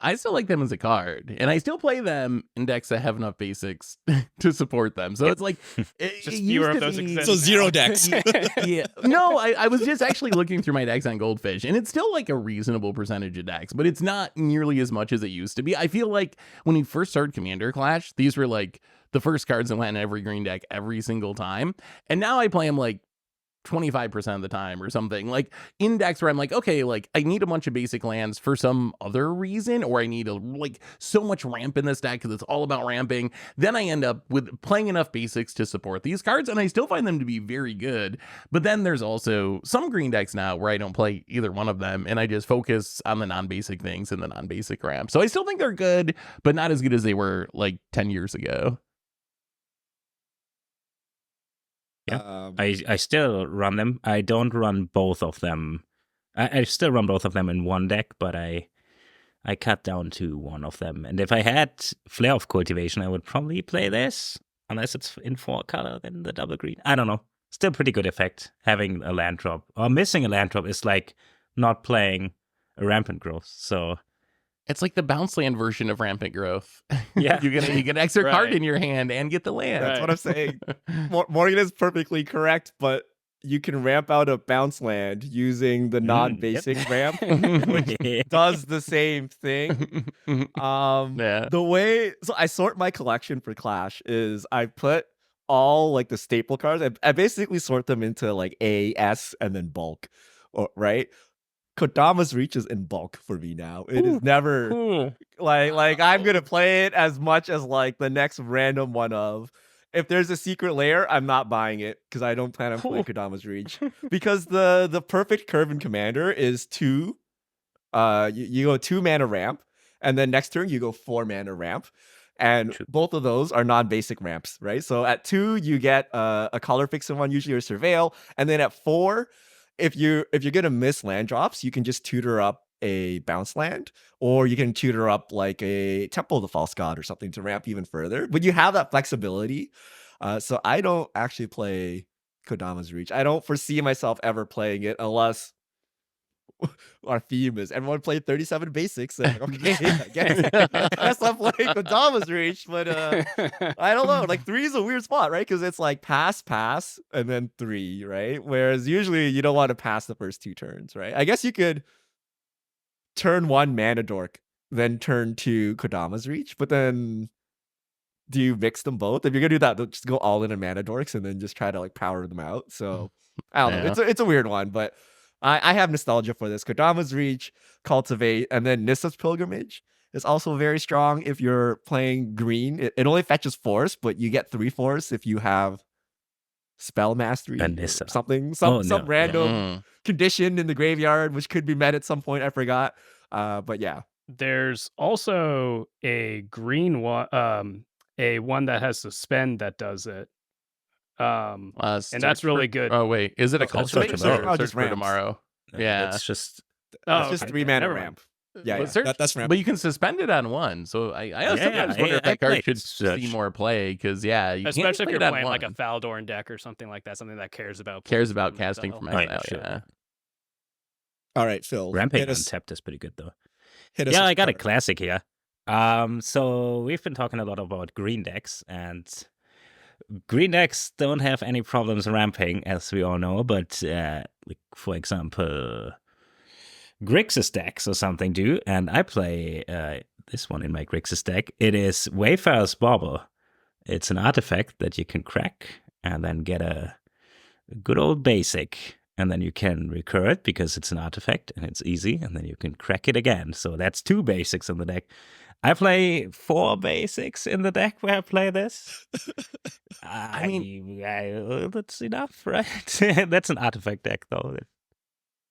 I still like them as a card, and I still play them in decks that have enough basics to support them. So it's like just fewer of those exist. So 0 decks. Yeah. No, I was just actually looking through my decks on Goldfish, and it's still like a reasonable percentage of decks, but it's not nearly as much as it used to be. I feel like when we first started Commander Clash, these were like the first cards that went in every green deck every single time, and now I play them like 25% of the time or something, like in decks where I'm like, okay, like I need a bunch of basic lands for some other reason, or I need like so much ramp in this deck because it's all about ramping. Then I end up with playing enough basics to support these cards, and I still find them to be very good. But then there's also some green decks now where I don't play either one of them, and I just focus on the non-basic things and the non-basic ramp. So I still think they're good, but not as good as they were like 10 years ago. Yeah, I still run them. I don't run both of them. I still run both of them in one deck, but I cut down to one of them. And if I had Flare of Cultivation, I would probably play this, unless it's in 4 color, then the double green. I don't know. Still pretty good effect, having a land drop. Or missing a land drop is like not playing a Rampant Growth, so... It's like the bounce land version of Rampant Growth. Yeah. you get an extra card in your hand and get the land. That's what I'm saying. Morgan is perfectly correct, but you can ramp out a bounce land using the non-basic ramp, which does the same thing. The way so I sort my collection for Clash is I put all like the staple cards. I basically sort them into like A, S, and then bulk, right? Kodama's Reach is in bulk for me now. It is never like I'm gonna play it as much as like the next random one of. If there's a secret layer, I'm not buying it because I don't plan on playing Kodama's Reach. Because the perfect curve in Commander is 2. You go 2 mana ramp, and then next turn you go 4 mana ramp. And both of those are non-basic ramps, right? So at 2, you get a color fixing one, usually a Surveil, and then at 4, if you're gonna miss land drops, you can just tutor up a bounce land, or you can tutor up like a Temple of the False God or something to ramp even further. But you have that flexibility. So I don't actually play Kodama's Reach. I don't foresee myself ever playing it unless our theme is everyone played 37 basics. And okay, I guess I'm playing Kodama's Reach, but I don't know. Like 3 is a weird spot, right? Because it's like pass, and then 3, right? Whereas usually you don't want to pass the first 2 turns, right? I guess you could turn 1 Mana Dork, then turn 2 Kodama's Reach, but then do you mix them both? If you're gonna do that, just go all in on Mana Dorks and then just try to like power them out. So I don't know. It's a weird one, but I have nostalgia for this. Kodama's Reach, Cultivate, and then Nissa's Pilgrimage is also very strong if you're playing green. It only fetches force, but you get 3 force if you have Spell Mastery or something. Some random condition in the graveyard, which could be met at some point. I forgot. But yeah. There's also a green one, a one that has Suspend that does it. And that's really good. Oh wait, is it a Cultivate? Just for tomorrow. Yeah, it's just 3 mana ramp. Yeah, that's ramp. But you can suspend it on 1. So I sometimes wonder if that card should see more play because you especially if you're playing like a one. Faldorn deck or something like that, something that cares about casting from exile. Yeah. All right, Phil. Ramping untapped is pretty good though. Yeah, I got a classic here. So we've been talking a lot about green decks, and green decks don't have any problems ramping, as we all know, but like for example, Grixis decks or something do, and I play this one in my Grixis deck. It is Wayfarer's Bauble. It's an artifact that you can crack and then get a good old basic, and then you can recur it because it's an artifact and it's easy, and then you can crack it again. So that's 2 basics in the deck. I play 4 basics in the deck where I play this. I mean, that's enough, right? That's an artifact deck, though.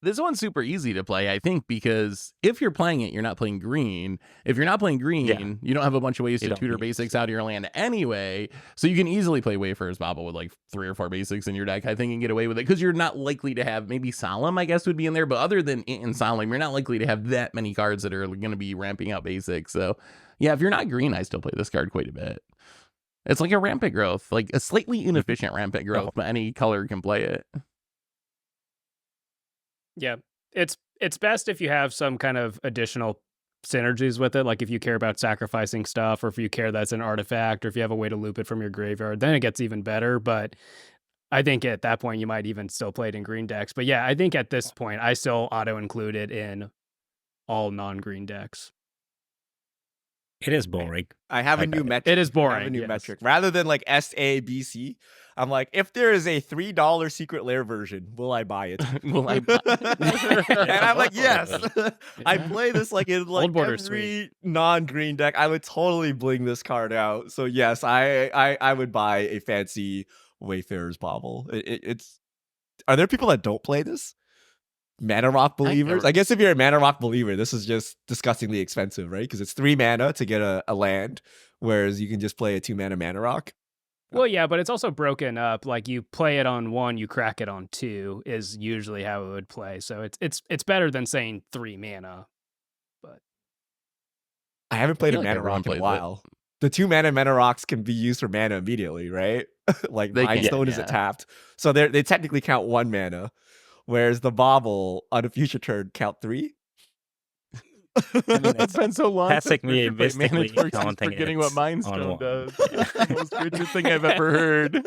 This one's super easy to play, I think, because if you're playing it, you're not playing green. If you're not playing green, you don't have a bunch of ways to tutor basics out of your land anyway. So you can easily play Wayfarer's Bauble with like 3 or 4 basics in your deck, I think, and get away with it. Because you're not likely to have, maybe Solemn, I guess, would be in there. But other than it and Solemn, you're not likely to have that many cards that are going to be ramping out basics. So yeah, if you're not green, I still play this card quite a bit. It's like a rampant growth, like a slightly inefficient rampant growth, but any color can play it. Yeah, it's best if you have some kind of additional synergies with it, like if you care about sacrificing stuff, or if you care that's an artifact, or if you have a way to loop it from your graveyard, then it gets even better. But I think at that point you might even still play it in green decks. But yeah, I think at this point I still auto-include it in all non-green decks. It is boring. I have a new metric. It is boring. I have a new metric. Rather than like SABC, I'm like, if there is a $3 secret lair version, will I buy it? Will I buy it? And I'm like, yes. I play this like in like every non-green deck. I would totally bling this card out. So yes, I would buy a fancy Wayfarer's Bauble. It's. Are there people that don't play this? Mana Rock believers? I guess if you're a Mana Rock believer, this is just disgustingly expensive, right? Because it's 3 mana to get a land, whereas you can just play a 2 Mana Rock. Well, yeah, but it's also broken up. Like you play it on 1, you crack it on 2 is usually how it would play. So it's better than saying 3 mana. But I haven't played a Mana Rock in a while. The 2 Mana Rocks can be used for mana immediately, right? Like Mindstone isn't tapped, so they technically count 1 mana. Whereas the Bauble on a future turn count 3. It's been so long Classic since me Richard played mystically Mandatory, he's counting forgetting it what Mind on Stone one. does. That's the most Richard thing I've ever heard.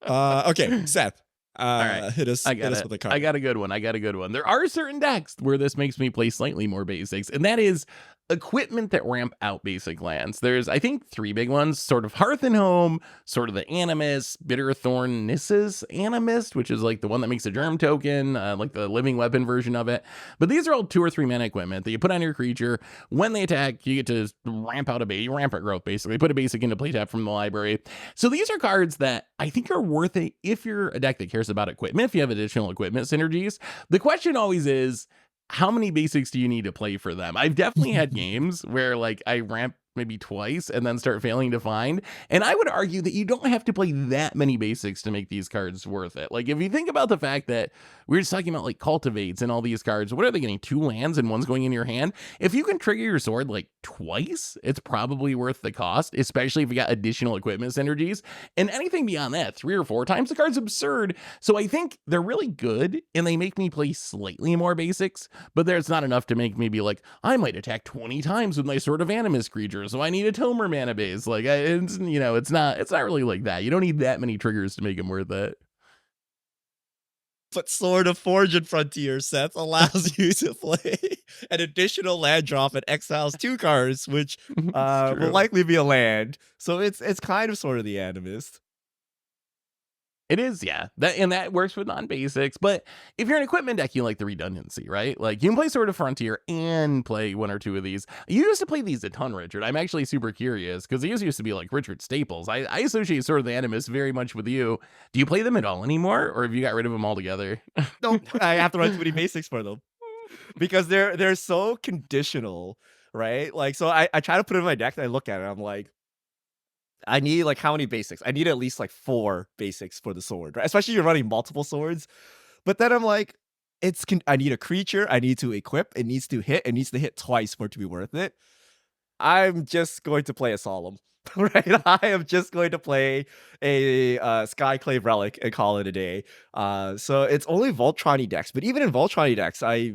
Okay, Seth. All right. Hit us with a card. I got a good one. There are certain decks where this makes me play slightly more basics, and that is equipment that ramp out basic lands. There's, I think, 3 big ones, sort of Hearth and Home, sort of the Animist, Bitterthorn Nissa's Animist, which is like the one that makes a germ token, like the living weapon version of it. But these are all 2 or 3 mana equipment that you put on your creature. When they attack, you get to ramp out ramp growth, basically. Put a basic into play tap from the library. So these are cards that I think are worth it if you're a deck that cares about equipment, if you have additional equipment synergies. The question always is, how many basics do you need to play for them? I've definitely had games where like I ramp maybe twice and then start failing to find. And I would argue that you don't have to play that many basics to make these cards worth it. Like if you think about the fact that we're just talking about like cultivates and all these cards, what are they getting? 2 lands and one's going in your hand? If you can trigger your sword like twice, it's probably worth the cost, especially if you got additional equipment synergies. And anything beyond that, 3 or 4 times, the card's absurd. So I think they're really good and they make me play slightly more basics, but there's not enough to make me be like, I might attack 20 times with my Sword of Animus creature, so I need a Tomer mana base. Like, it's not really like that. You don't need that many triggers to make them worth it. But Sword of Fortune Frontier, Seth, allows you to play an additional land drop and exiles 2 cards, which will likely be a land. So it's kind of sort of the Animist. It is, yeah. That works with non-basics. But if you're an equipment deck, you like the redundancy, right? Like you can play Sword of Frontier and play 1 or 2 of these. You used to play these a ton, Richard. I'm actually super curious because these used to be like Richard staples. I associate Sword of the Animus very much with you. Do you play them at all anymore, or have you got rid of them altogether? No, I have to run too many basics for them because they're so conditional, right? Like, so I try to put it in my deck and I look at it, I'm like, I need like how many basics? I need at least like 4 basics for the sword, right? Especially if you're running multiple swords. But then I'm like, I need a creature, I need to equip, it needs to hit twice for it to be worth it. I'm just going to play a Solemn, right? I am just going to play a Skyclave Relic and call it a day. So it's only Voltron decks, but even in Voltron decks, I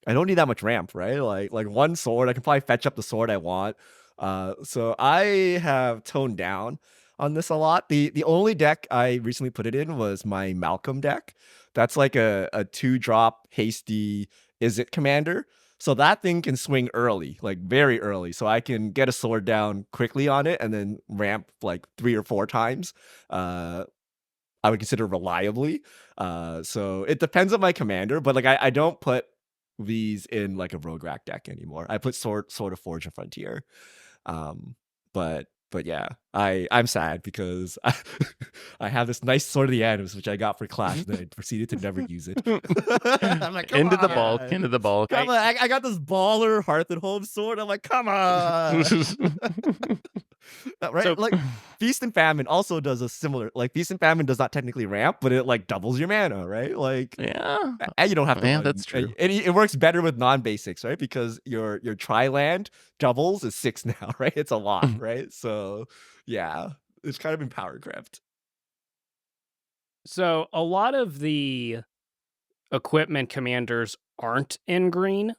don't need that much ramp, right? Like 1 sword, I can probably fetch up the sword I want. So I have toned down on this a lot. The only deck I recently put it in was my Malcolm deck. That's like a 2-drop hasty Izzet commander. So that thing can swing early, like very early. So I can get a sword down quickly on it and then ramp like 3 or 4 times. I would consider reliably. So it depends on my commander, but like I don't put these in like a Rogue Rack deck anymore. I put Sword of Fortune Frontier. But yeah, I'm sad because I have this nice Sword of the Animus which I got for Clash, and then I proceeded to never use it. I'm like, into the bulk. Come on, I got this baller Hearth and Home sword. I'm like, come on. Right? So, like Feast and Famine also does a similar, like Feast and Famine does not technically ramp, but it like doubles your mana, right? Like, yeah, and you don't have to. Yeah, that's true. And it works better with non-basics, right? Because your tri-land doubles is 6 now, right? It's a lot, right? So yeah, it's kind of been power crept. So a lot of the equipment commanders aren't in green.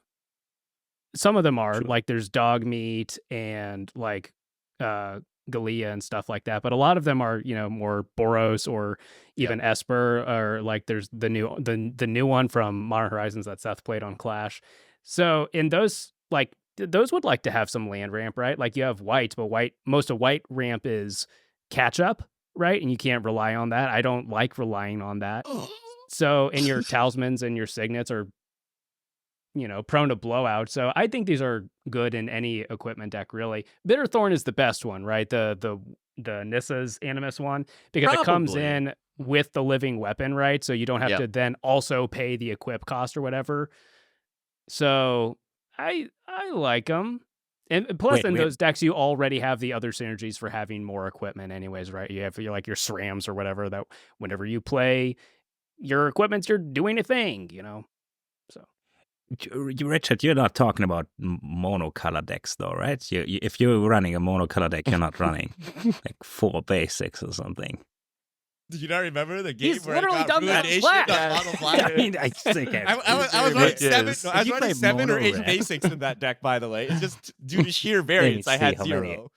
Some of them are, like there's Dogmeat and like Galea and stuff like that, but a lot of them are, more Boros or even Esper, or like there's the new one from Modern Horizons that Seth played on Clash. So in those, like those would like to have some land ramp, right? Like you have white, but most of white ramp is catch up, right? And you can't rely on that. I don't like relying on that. So in your talismans and your signets are, prone to blowout. So I think these are good in any equipment deck, really. Bitterthorn is the best one, right? The Nissa's Animus one, because it comes in with the living weapon, right? So you don't have to then also pay the equip cost or whatever. So I like them. And plus, in those decks, you already have the other synergies for having more equipment anyways, right? You have like your SRAMs or whatever, that whenever you play your equipment, you're doing a thing, So. Richard, you're not talking about monocolor decks, though, right? If you're running a monocolor deck, you're not running like 4 basics or something. Did you not remember the game He's where literally I got done that ruination flat. on Mono Black? I mean, I think I was running seven. Yes. No, I was If you running play 7 or 8 mono red- basics in that deck. By the way, it's just due to sheer Let me variance, I see had how many. 0.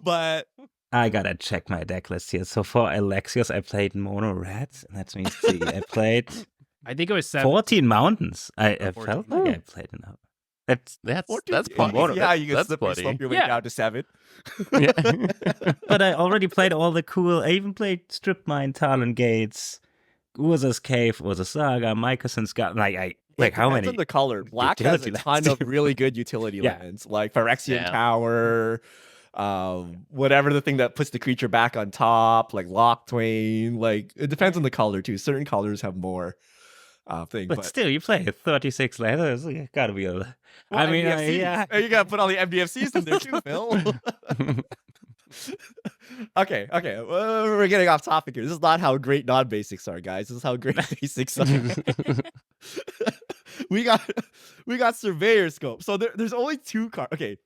But I gotta check my deck list here. So for Alexios, I played mono red. Let me see. I played I think it was 7. 14 mountains. I 14. felt like I played enough. That's 14 plenty. Yeah, you can That's slip plenty. your way Yeah. down to 7. Yeah. but I already played all the cool. I even played Strip Mine, Talon Gates, Urza's Cave, Urza Saga, Mycosyn's got like how Depends many? on the color. Black has a utility ton lands of do you really good utility Yeah. lands, like Phyrexian Yeah. Tower, whatever the thing that puts the creature back on top, like Lock Twain. Like it depends on the color too. Certain colors have more thing. But still, you play 36 letters. You gotta be able. Well, I mean, MDFCs. yeah. You gotta put all the MDFCs in there too, Phil. Okay. We're getting off topic here. This is not how great non-basics are, guys. This is how great basics are. we got Surveyor Scope. So there's only 2 cards. Okay.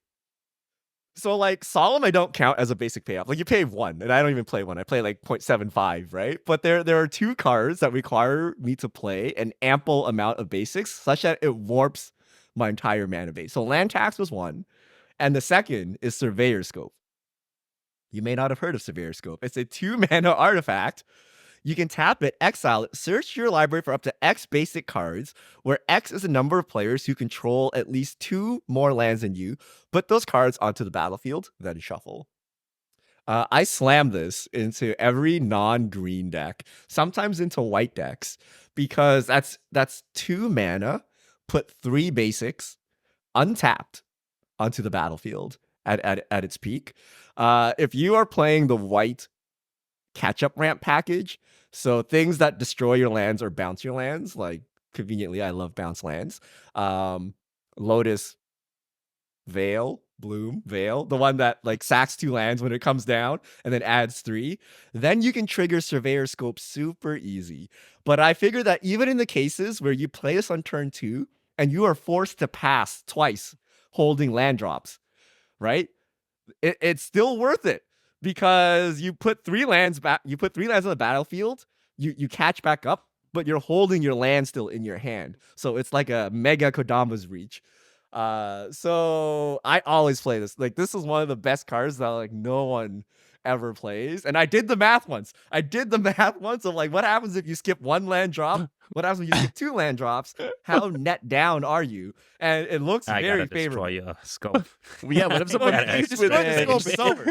So like Solemn, I don't count as a basic payoff. Like you pay 1, and I don't even play 1. I play like 0.75, right? But there are 2 cards that require me to play an ample amount of basics, such that it warps my entire mana base. So land tax was 1, and the second is Surveyor Scope. You may not have heard of Surveyor Scope. It's a 2 mana artifact. You can tap it, exile it, search your library for up to X basic cards, where X is the number of players who control at least 2 more lands than you. Put those cards onto the battlefield, then shuffle. I slam this into every non-green deck, sometimes into white decks, because that's 2 mana, put 3 basics, untapped, onto the battlefield at its peak. If you are playing the white catch-up ramp package, so things that destroy your lands or bounce your lands, like conveniently I love bounce lands, Lotus Bloom Veil, the one that like sacks 2 lands when it comes down and then adds 3, then you can trigger Surveyor Scope super easy. But I figure that even in the cases where you play this on turn 2 and you are forced to pass twice holding land drops, right? It's still worth it, because you put 3 lands back, you put 3 lands on the battlefield, you catch back up, but you're holding your land still in your hand. So it's like a mega Kodama's Reach. So I always play this. Like this is one of the best cards that like no one ever plays. And I did the math once. Of like what happens if you skip 1 land drop? What happens when you skip 2 land drops? How net down are you? And it looks I very gotta destroy favorable. your scope. Yeah, what if someone Well, you beats with destroy the edge? scope, it's over.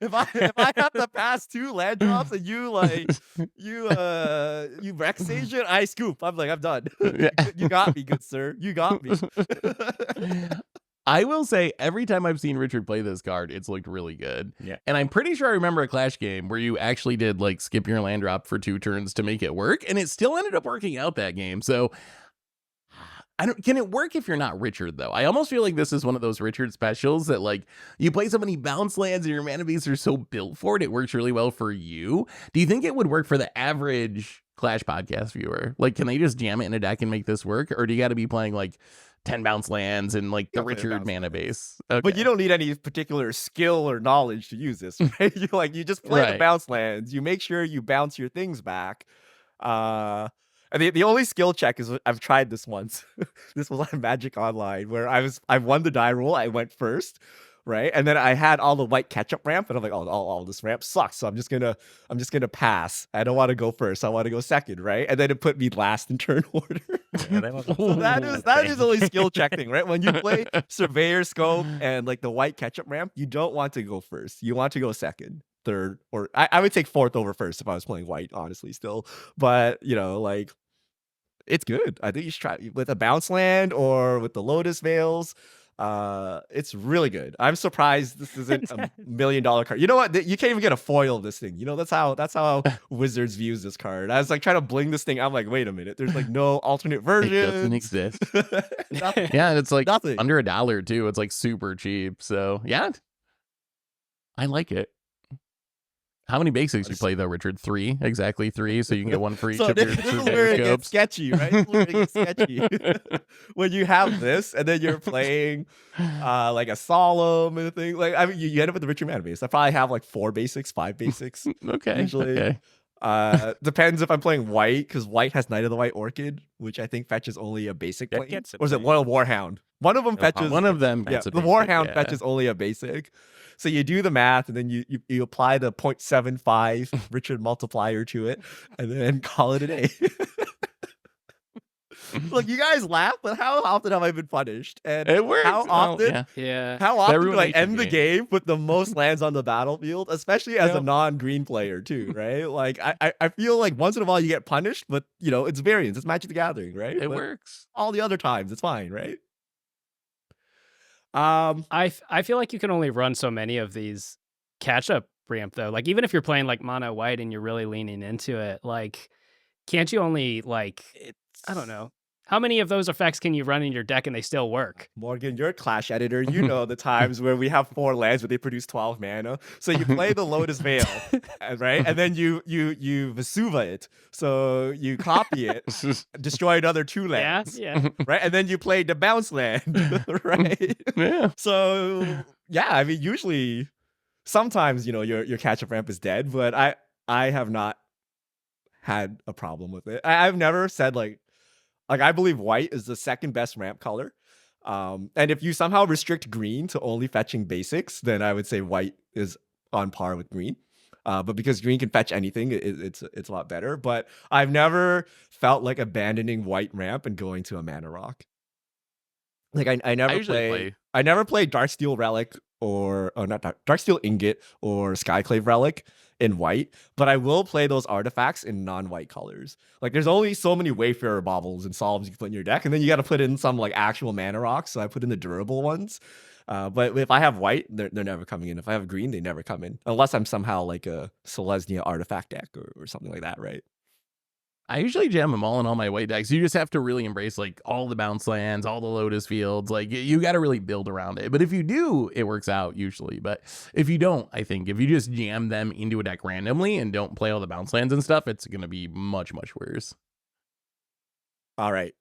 If I have to pass 2 land drops and you wreck stage it, I scoop. I'm like, I'm done. Yeah. You got me, good sir. You got me. I will say every time I've seen Richard play this card, it's looked really good. Yeah. And I'm pretty sure I remember a Clash game where you actually did like skip your land drop for 2 turns to make it work, and it still ended up working out that game. So can it work if you're not Richard though? I almost feel like this is one of those Richard specials that like you play so many bounce lands and your mana base are so built for it works really well for you. Do you think it would work for the average Clash podcast viewer? Like, can they just jam it in a deck and make this work, or do you got to be playing like 10 bounce lands and like the gotta play Richard bounce mana lands. base? Okay. But you don't need any particular skill or knowledge to use this, right? You just play the Right. bounce lands. You make sure you bounce your things back. And the only skill check is I've tried this once. This was on Magic Online where I won the die roll. I went first, right? And then I had all the white catch-up ramp, and I'm like, all this ramp sucks. So I'm just gonna pass. I don't want to go first. I want to go second, right? And then it put me last in turn order. Yeah, that was So that is the only skill check thing, right? When you play Surveyor Scope and like the white catch-up ramp, you don't want to go first. You want to go second, third, or I would take 4th over first if I was playing white, honestly, still. But like it's good. I think you should try it with a bounce land or with the Lotus Veils. It's really good. I'm surprised this isn't $1 million card. You know what? You can't even get a foil of this thing. That's how Wizards views this card. I was like trying to bling this thing. I'm like, wait a minute. There's like no alternate version. It doesn't exist. Nothing. Yeah, and it's like Nothing. under $1 too. It's like super cheap. So yeah, I like it. How many basics you play though, Richard? 3, exactly 3. So you can get 1 for each So of your this is where Surveyor it gets Scopes. sketchy, right? This is where it gets sketchy. When you have this and then you're playing like a Solemn and a thing. Like I mean, you end up with the richer mana base. I probably have like 4 basics, 5 basics. Okay. Usually. Okay. Depends if I'm playing white, because white has Knight of the White Orchid, which I think fetches only a basic That plane. gets a Or is it plane. Loyal Warhound? One of them fetches. One of them Yeah, gets a the basic, Warhound fetches only a basic. So you do the math, and then you apply the 0.75 Richard multiplier to it, and then call it a day. Look, you guys laugh, but how often have I been punished? And It works. how often? Yeah. How often do I ruination end the game with the most lands on the battlefield, especially as a non-green player too, right? Like I feel like once in a while you get punished, but you know it's variance, it's Magic the Gathering, right? It But works. all the other times it's fine, right? I feel like you can only run so many of these catch-up ramp though. Like even if you're playing like mono white and you're really leaning into it, like can't you only like I don't know. How many of those effects can you run in your deck and they still work? Morgan, you're a Clash editor. You know the times where we have 4 lands where they produce 12 mana. So you play the Lotus Veil, right? And then you Vesuva it. So you copy it, destroy another 2 lands. Yeah. Right? And then you play the bounce land, right? Yeah. So yeah, I mean usually sometimes, you know, your catch-up ramp is dead, but I have not had a problem with it. I've never said like I believe white is the second best ramp color. And if you somehow restrict green to only fetching basics, then I would say white is on par with green. But because green can fetch anything, it's a lot better. But I've never felt like abandoning white ramp and going to a mana rock. Like I never play. I never play Darksteel Relic or not Darksteel Ingot or Skyclave Relic in white, but I will play those artifacts in non-white colors. Like there's only so many Wayfarer baubles and solves you can put in your deck, and then you got to put in some like actual mana rocks. So I put in the durable ones. But if I have white, they're never coming in. If I have green, they never come in unless I'm somehow like a Selesnya artifact deck or something like that, right? I usually jam them all in all my white decks. You just have to really embrace like all the bounce lands, all the Lotus fields. Like you got to really build around it. But if you do, it works out usually. But if you don't, I think if you just jam them into a deck randomly and don't play all the bounce lands and stuff, it's going to be much, much worse. All right.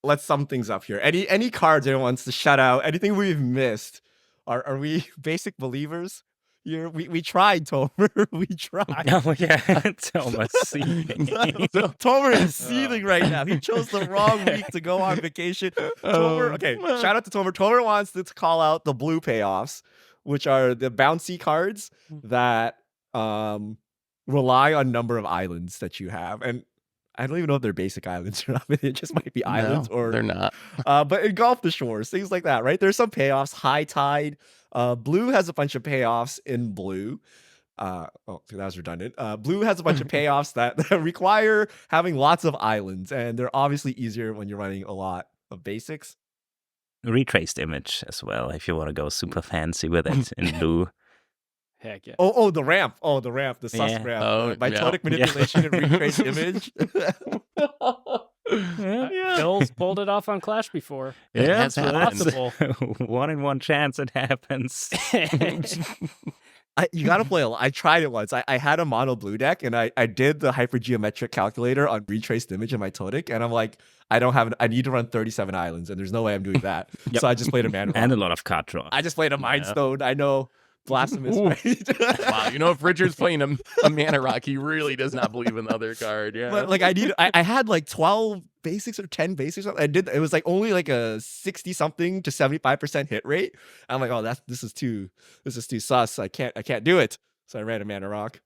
Let's sum things up here. Any cards anyone wants to shout out? Anything we've missed? Are we basic believers? We tried, Tomer. We tried. Oh yeah, Tomer's seething. Tomer is seething right now. He chose the wrong week to go on vacation. Tomer, okay, shout out to Tomer. Tomer wants to call out the blue payoffs, which are the bouncy cards that rely on number of islands that you have. And I don't even know if they're basic islands or not. It just might be islands, or they're not. But engulf the shores, things like that, right? There's some payoffs. High Tide. Blue has a bunch of payoffs in blue. That was redundant. Blue has a bunch of payoffs that require having lots of islands, and they're obviously easier when you're running a lot of basics. Retraced image as well, if you want to go super fancy with it in blue. Heck yeah. Oh, the ramp. Oh, the ramp, the sus ramp. Mitotic manipulation and retraced image. Bill's pulled it off on Clash before. Yeah, it's possible. 1 in 1 chance it happens. You gotta play I tried it once. I had a mono blue deck, and I did the hypergeometric calculator on retraced image in Mitotic, and I'm like, I need to run 37 islands, and there's no way I'm doing that. So I just played a mana rock. And a lot of card draw. I just played a Mind Stone. I know. Blasphemous, right? Wow, you know, if Richard's playing a mana rock, he really does not believe in the other card. Yeah, but like I had like 12 basics or 10 basics. It was like only like a 60 something to 75% hit rate. I'm like, oh, this is too sus. I can't do it. So I ran a mana rock.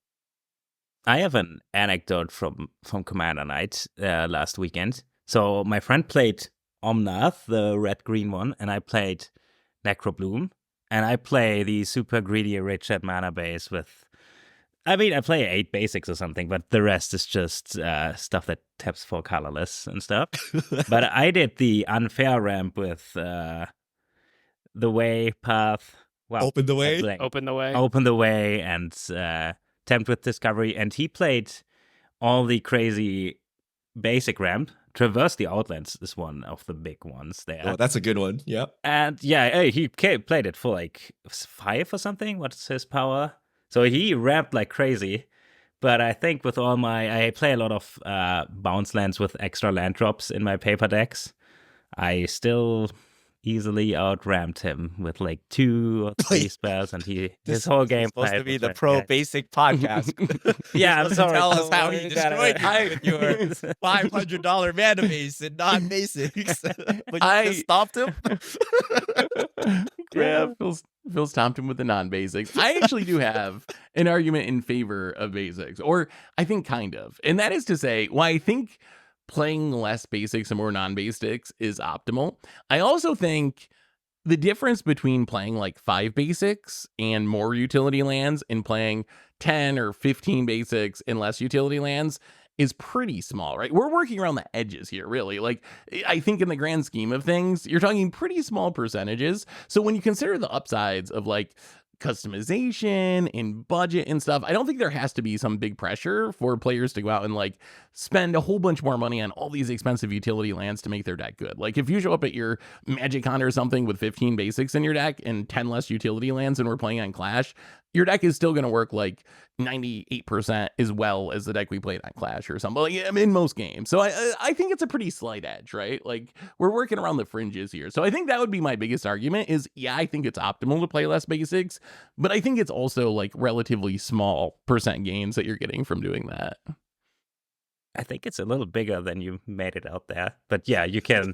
I have an anecdote from Commander Night last weekend. So my friend played Omnath, the red-green one, and I played Necrobloom. And I play the super greedy Richard mana base with, I play 8 basics or something, but the rest is just stuff that taps for colorless and stuff. But I did the unfair ramp with the way path. Wow. Open the way. Open the way, and tempt with discovery. And he played all the crazy basic ramp. Traverse the Outlands is one of the big ones there. Oh, that's a good one. Yeah. And yeah, he played it for like 5 or something. What's his power? So he ramped like crazy. But I think with I play a lot of bounce lands with extra land drops in my paper decks. I still easily outrammed him with like 2 or 3 spells, and his whole game is supposed to be the pro basic podcast. Yeah, I'm sorry. Tell us how he destroyed you with your $500 mana base and non basics, but you just stopped him. Yeah, Phil stopped him with the non-basics. I actually do have an argument in favor of basics, or I think kind of, and that is to say, why I think playing less basics and more non-basics is optimal. I also think the difference between playing like 5 basics and more utility lands and playing 10 or 15 basics and less utility lands is pretty small, right? We're working around the edges here, really. Like, I think in the grand scheme of things, you're talking pretty small percentages. So when you consider the upsides of like customization and budget and stuff, I don't think there has to be some big pressure for players to go out and like spend a whole bunch more money on all these expensive utility lands to make their deck good. Like if you show up at your Magic Con or something with 15 basics in your deck and 10 less utility lands and we're playing on Clash, your deck is still going to work like 98% as well as the deck we played on Clash or something, like, in most games. So I think it's a pretty slight edge, right? Like we're working around the fringes here. So I think that would be my biggest argument is, yeah, I think it's optimal to play less basics, but I think it's also like relatively small percent gains that you're getting from doing that. I think it's a little bigger than you made it out there. But yeah, you can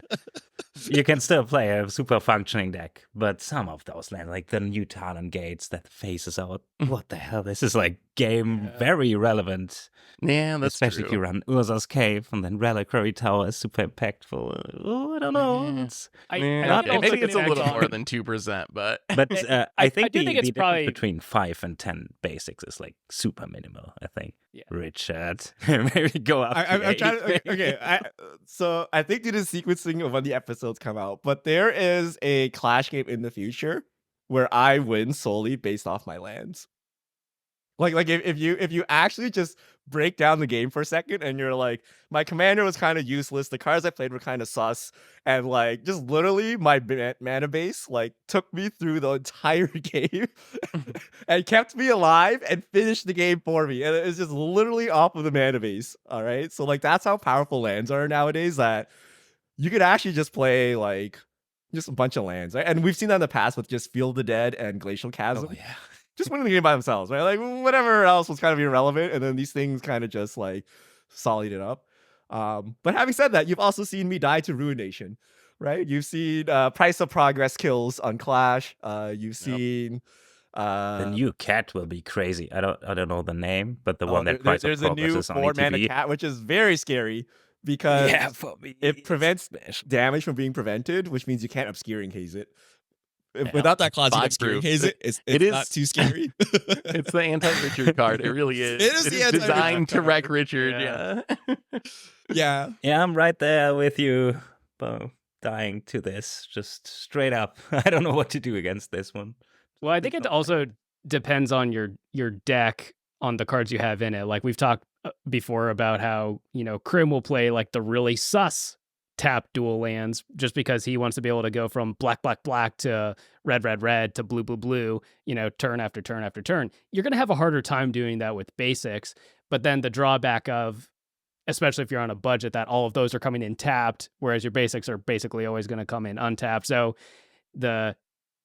still play a super functioning deck. But some of those lands, like the new Talon Gates that faces out, what the hell? This is like game very relevant. Yeah, that's especially true. if you run Urza's Cave and then Reliquary Tower is super impactful. Oh, I don't know. Maybe it's a little more than 2%, but I think do think it's probably between 5 and 10 basics is like super minimal. I think. Yeah. Richard, maybe go up. I'm trying to. Okay, so I think due to sequencing of when the episodes come out, but there is a Clash game in the future where I win solely based off my lands. Like if you actually just break down the game for a second and you're like, my commander was kind of useless, the cards I played were kind of sus, and like just literally my mana base like took me through the entire game and kept me alive and finished the game for me, and it's just literally off of the mana base. All right, so like that's how powerful lands are nowadays, that you could actually just play like just a bunch of lands, right? And we've seen that in the past with just Field of the Dead and Glacial Chasm. Oh yeah. Just winning the game by themselves, right? Like whatever else was kind of irrelevant, and then these things kind of just like solid it up. But having said that, you've also seen me die to Ruination, right? You've seen Price of Progress kills on Clash. You've seen the new cat will be crazy. I don't know the name, but the one that Price of there's Progress a new is on 4-mana cat, which is very scary because for me, it prevents damage from being prevented, which means you can't Obscuring Haze it. Without that clause, Obscuring Haze it, it's not too scary. It's the anti-Richard card. It really is. It is designed to wreck Richard. Yeah. Yeah, I'm right there with you, Bo, dying to this, just straight up. I don't know what to do against this one. Well, I think it also depends on your deck, on the cards you have in it. Like we've talked before about how, Krim will play like the really sus tap dual lands just because he wants to be able to go from black, black, black to red, red, red to blue, blue, blue, turn after turn after turn. You're going to have a harder time doing that with basics. But then the drawback of, especially if you're on a budget, that all of those are coming in tapped, whereas your basics are basically always going to come in untapped. So the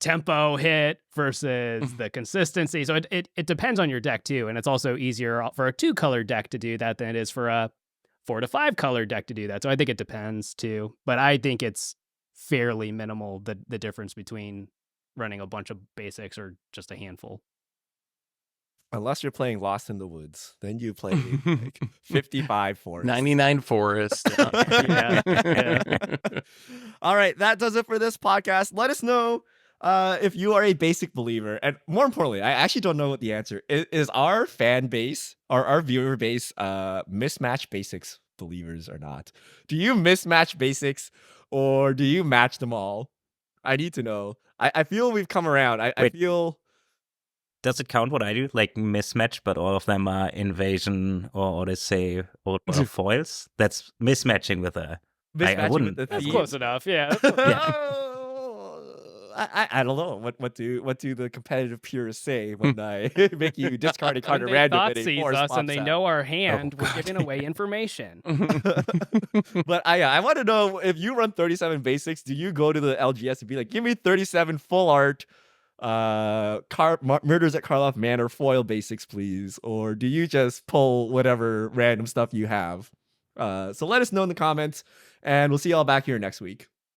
tempo hit versus the consistency. So it depends on your deck too. And it's also easier for a 2-color deck to do that than it is for a 4 to 5 color deck to do that. So I think it depends too. But I think it's fairly minimal, the difference between running a bunch of basics or just a handful. Unless you're playing Lost in the Woods, then you play like 55 Forest. 99 Forest. Yeah. All right, that does it for this podcast. Let us know if you are a basic believer. And more importantly, I actually don't know what the answer is. Our fan base, or our viewer base, mismatch basics believers or not? Do you mismatch basics or do you match them all? I need to know. I feel we've come around. I feel... Does it count what I do? Like mismatch, but all of them are invasion or they say or foils? That's mismatching with a... I wouldn't. That's close enough, yeah. I don't know what do the competitive purists say when I make you discard a card When at they random thought and a sees force us and pops they out. know our hand, we're God. giving away information. But I want to know, if you run 37 basics, do you go to the LGS and be like, give me 37 full art Murders at Karloff Manor foil basics, please? Or do you just pull whatever random stuff you have? So let us know in the comments, and we'll see y'all back here next week.